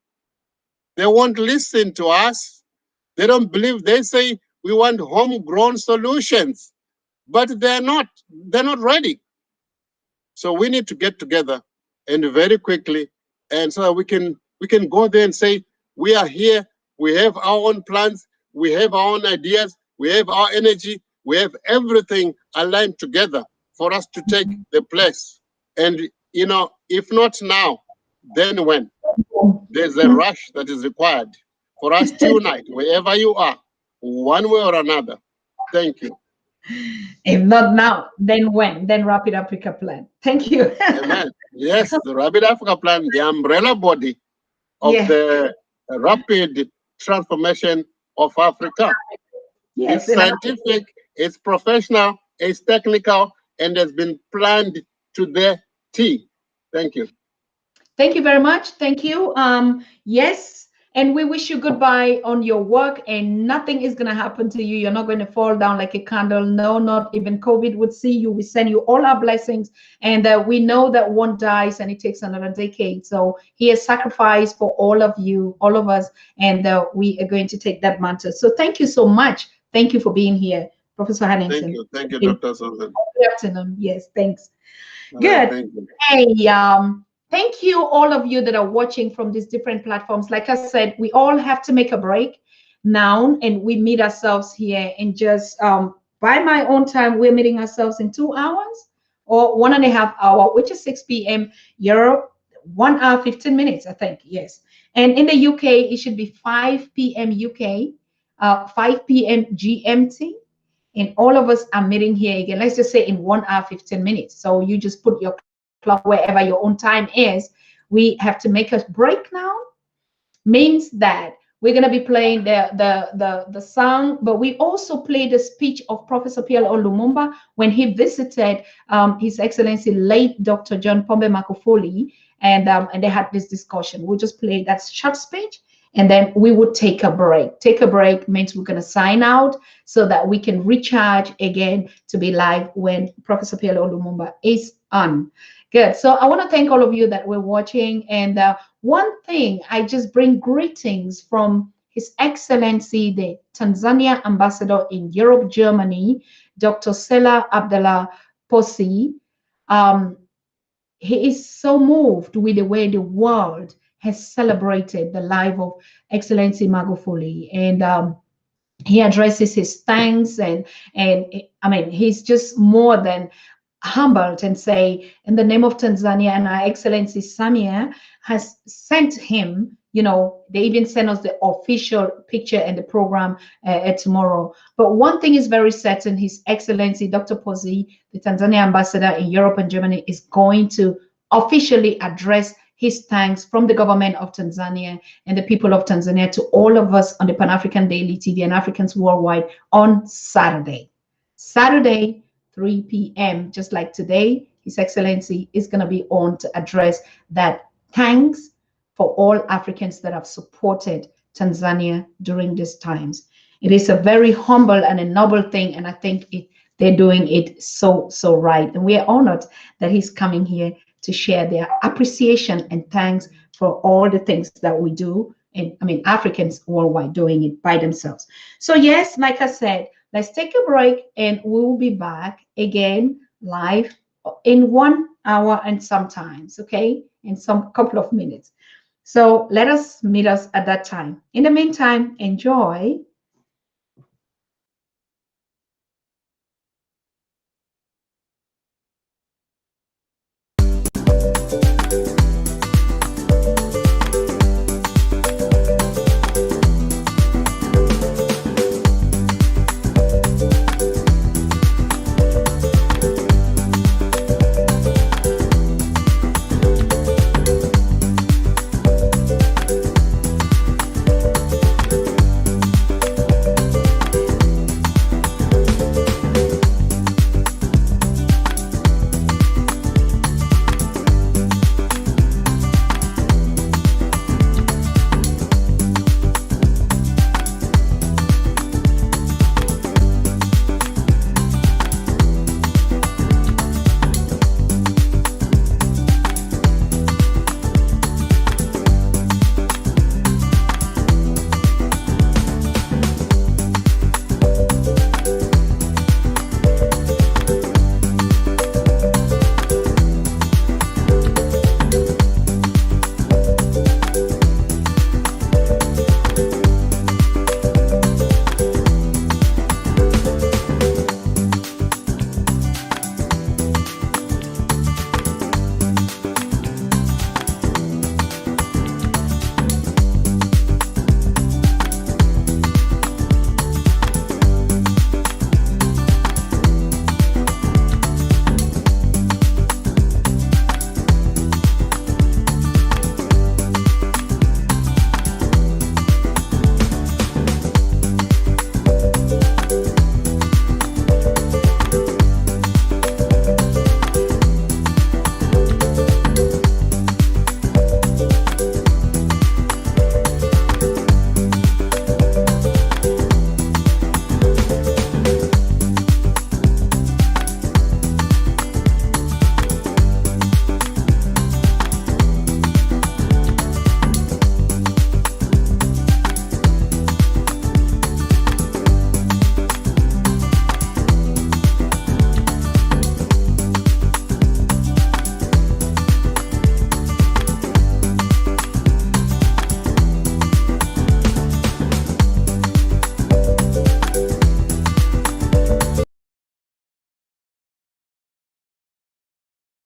They won't listen to us. They don't believe. They say we want homegrown solutions, but they're not ready. So we need to get together and very quickly, and so that we can go there and say we are here. We have our own plans. We have our own ideas. We have our energy. We have everything aligned together for us to take the place. And if not now, then when? There's a rush that is required for us to unite wherever you are, one way or another. Thank you. If not now, then when? Then Rapid Africa Plan. Thank you. Amen. Yes, the Rapid Africa Plan, the umbrella body of Yeah. the rapid transformation of Africa. Yes. It's scientific, it's professional, it's technical, and has been planned to the T. Thank you. Thank you very much. Thank you. Yes, and we wish you goodbye on your work, and nothing is going to happen to you. You're not going to fall down like a candle. No, not even COVID would see you. We send you all our blessings, and we know that one dies and it takes another decade. So he has sacrificed for all of you, all of us, and we are going to take that mantle. So thank you so much. Thank you for being here, Professor Hannington. Thank you, Dr. Susan. Good afternoon. Yes, thanks. Right, Good. thank you. Hey, thank you, all of you that are watching from these different platforms. Like I said, we all have to make a break now, and we meet ourselves here in just by my own time. We're meeting ourselves in 2 hours or 1.5 hour, which is 6 p.m. Europe, 1 hour 15 minutes, I think. Yes, and in the UK, it should be 5 p.m. UK, 5 p.m. GMT. And all of us are meeting here again. Let's just say in 1 hour 15 minutes. So you just put your clock wherever your own time is. We have to make a break now. Means that we're going to be playing the song, but we also play the speech of Professor Pierre Lumumba when he visited His Excellency late Dr. John Pombe Magufuli, and they had this discussion. We'll just play that short speech, and then we would take a break. Take a break means we're going to sign out so that we can recharge again to be live when Professor Pierre Lumumba is on. Good. So I want to thank all of you that were watching. And one thing, I just bring greetings from His Excellency, the Tanzania Ambassador in Europe, Germany, Dr. Sela Abdallah Posi. He is so moved with the way the world has celebrated the life of Excellency Magufuli. And he addresses his thanks, and I mean, he's just more than humbled and say, in the name of Tanzania, and Our Excellency Samia has sent him, they even send us the official picture and the program tomorrow. But one thing is very certain, His Excellency Dr. Posi, the Tanzania ambassador in Europe and Germany, is going to officially address his thanks from the government of Tanzania and the people of Tanzania to all of us on the Pan-African Daily TV and Africans worldwide on Saturday. Saturday, 3 p.m., just like today, His Excellency is going to be on to address that thanks for all Africans that have supported Tanzania during these times. It is a very humble and a noble thing, and I think they're doing it so right. And we are honored that he's coming here to share their appreciation and thanks for all the things that we do. And I mean, Africans worldwide doing it by themselves. So yes, like I said, let's take a break and we will be back again live in 1 hour and sometimes, okay, in some couple of minutes. So let us meet us at that time. In the meantime, enjoy.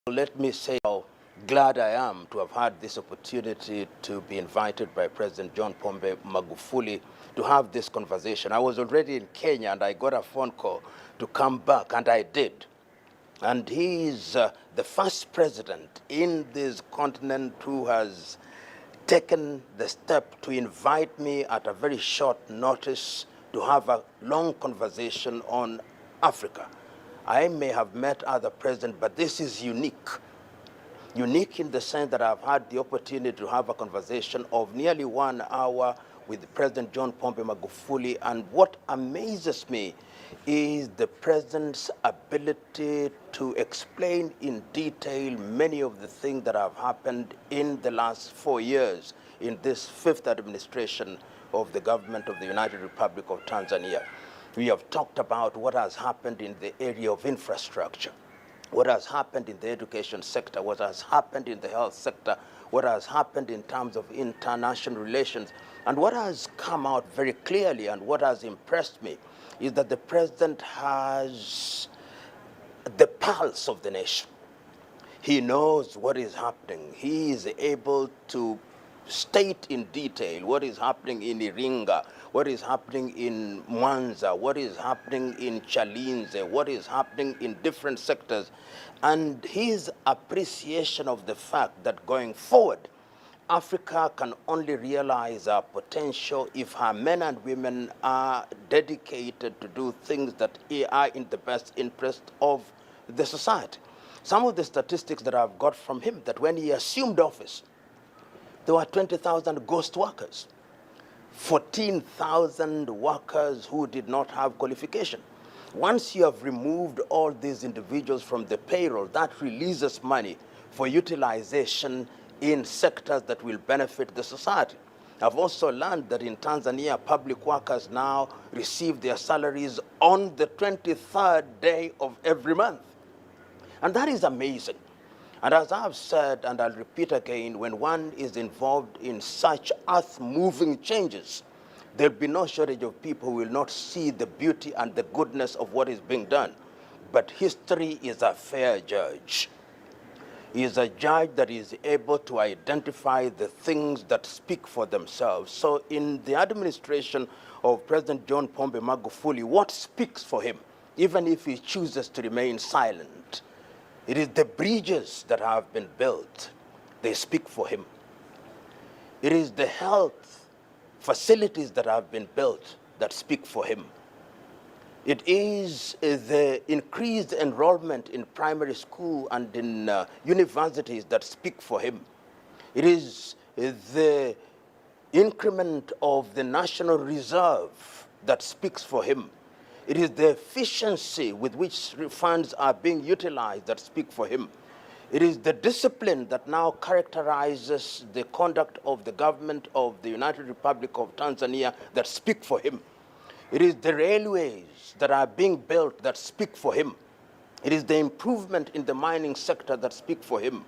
Let me say how glad I am to have had this opportunity to be invited by President John Pombe Magufuli to have this conversation. I was already in Kenya and I got a phone call to come back, and I did. And he is the first president in this continent who has taken the step to invite me at a very short notice to have a long conversation on Africa. I may have met other presidents, but this is unique. Unique in the sense that I've had the opportunity to have a conversation of nearly 1 hour with President John Pombe Magufuli. And what amazes me is the president's ability to explain in detail many of the things that have happened in the last 4 years in this 5th administration of the government of the United Republic of Tanzania. We have talked about what has happened in the area of infrastructure, what has happened in the education sector, what has happened in the health sector, what has happened in terms of international relations. And what has come out very clearly and what has impressed me is that the president has the pulse of the nation. He knows what is happening. He is able to state in detail what is happening in Iringa, what is happening in Mwanza, what is happening in Chalinze, what is happening in different sectors. And his appreciation of the fact that going forward, Africa can only realize her potential if her men and women are dedicated to do things that are in the best interest of the society. Some of the statistics that I've got from him, that when he assumed office, there were 20,000 ghost workers, 14,000 workers who did not have qualification. Once you have removed all these individuals from the payroll, that releases money for utilization in sectors that will benefit the society. I've also learned that in Tanzania, public workers now receive their salaries on the 23rd day of every month. And that is amazing. And as I've said, and I'll repeat again, when one is involved in such earth-moving changes, there'll be no shortage of people who will not see the beauty and the goodness of what is being done. But history is a fair judge. He is a judge that is able to identify the things that speak for themselves. So in the administration of President John Pombe Magufuli, what speaks for him, even if he chooses to remain silent? It is the bridges that have been built. They speak for him. It is the health facilities that have been built that speak for him. It is the increased enrollment in primary school and in universities that speak for him. It is the increment of the National Reserve that speaks for him. It is the efficiency with which funds are being utilized that speak for him. It is the discipline that now characterizes the conduct of the government of the United Republic of Tanzania that speak for him. It is the railways that are being built that speak for him. It is the improvement in the mining sector that speak for him.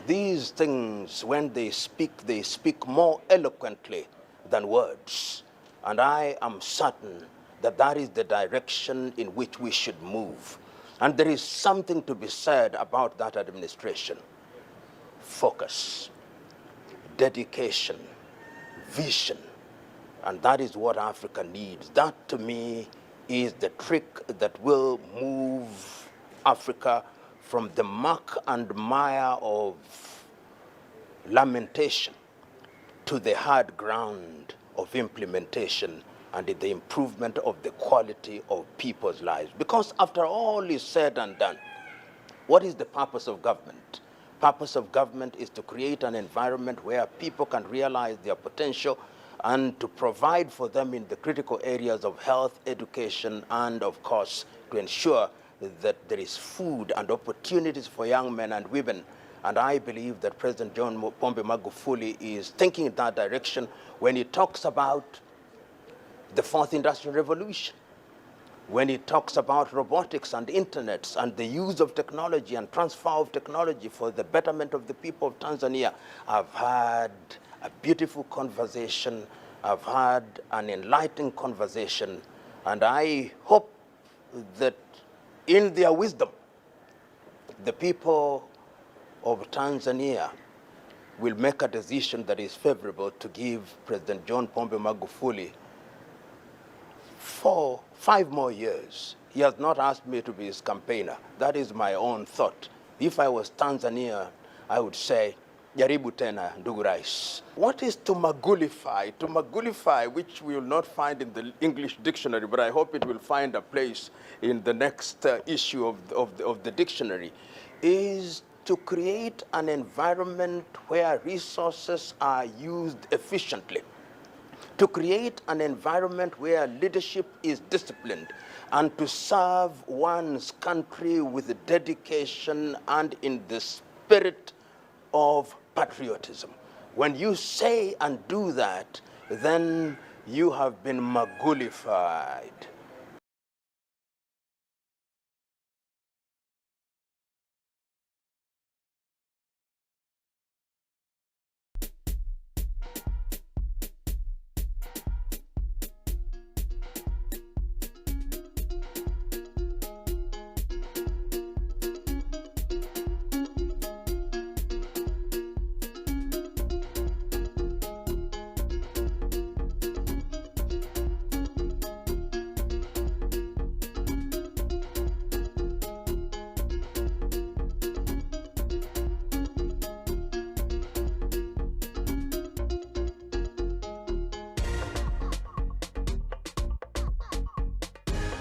These things, when they speak more eloquently than words. And I am certain that that is the direction in which we should move. And there is something to be said about that administration. Focus, dedication, vision. And that is what Africa needs. That, to me, is the trick that will move Africa from the muck and mire of lamentation to the hard ground of implementation and in the improvement of the quality of people's lives. Because after all is said and done, what is the purpose of government? Purpose of government is to create an environment where people can realize their potential and to provide for them in the critical areas of health, education, and of course, to ensure that there is food and opportunities for young men and women. And I believe that President John Pombe Magufuli is thinking in that direction when he talks about the 4th Industrial Revolution, when he talks about robotics and internets and the use of technology and transfer of technology for the betterment of the people of Tanzania. I've had a beautiful conversation. I've had an enlightening conversation. And I hope that in their wisdom, the people of Tanzania will make a decision that is favorable to give President John Pombe Magufuli 5 more years. He has not asked me to be his campaigner. That is my own thought. If I was Tanzania, I would say, jaribu tena, ndugu rais. What is to magulify? To magulify, which we will not find in the English dictionary, but I hope it will find a place in the next issue of the dictionary, is to create an environment where resources are used efficiently, to create an environment where leadership is disciplined, and to serve one's country with dedication and in the spirit of patriotism. When you say and do that, then you have been Magulified.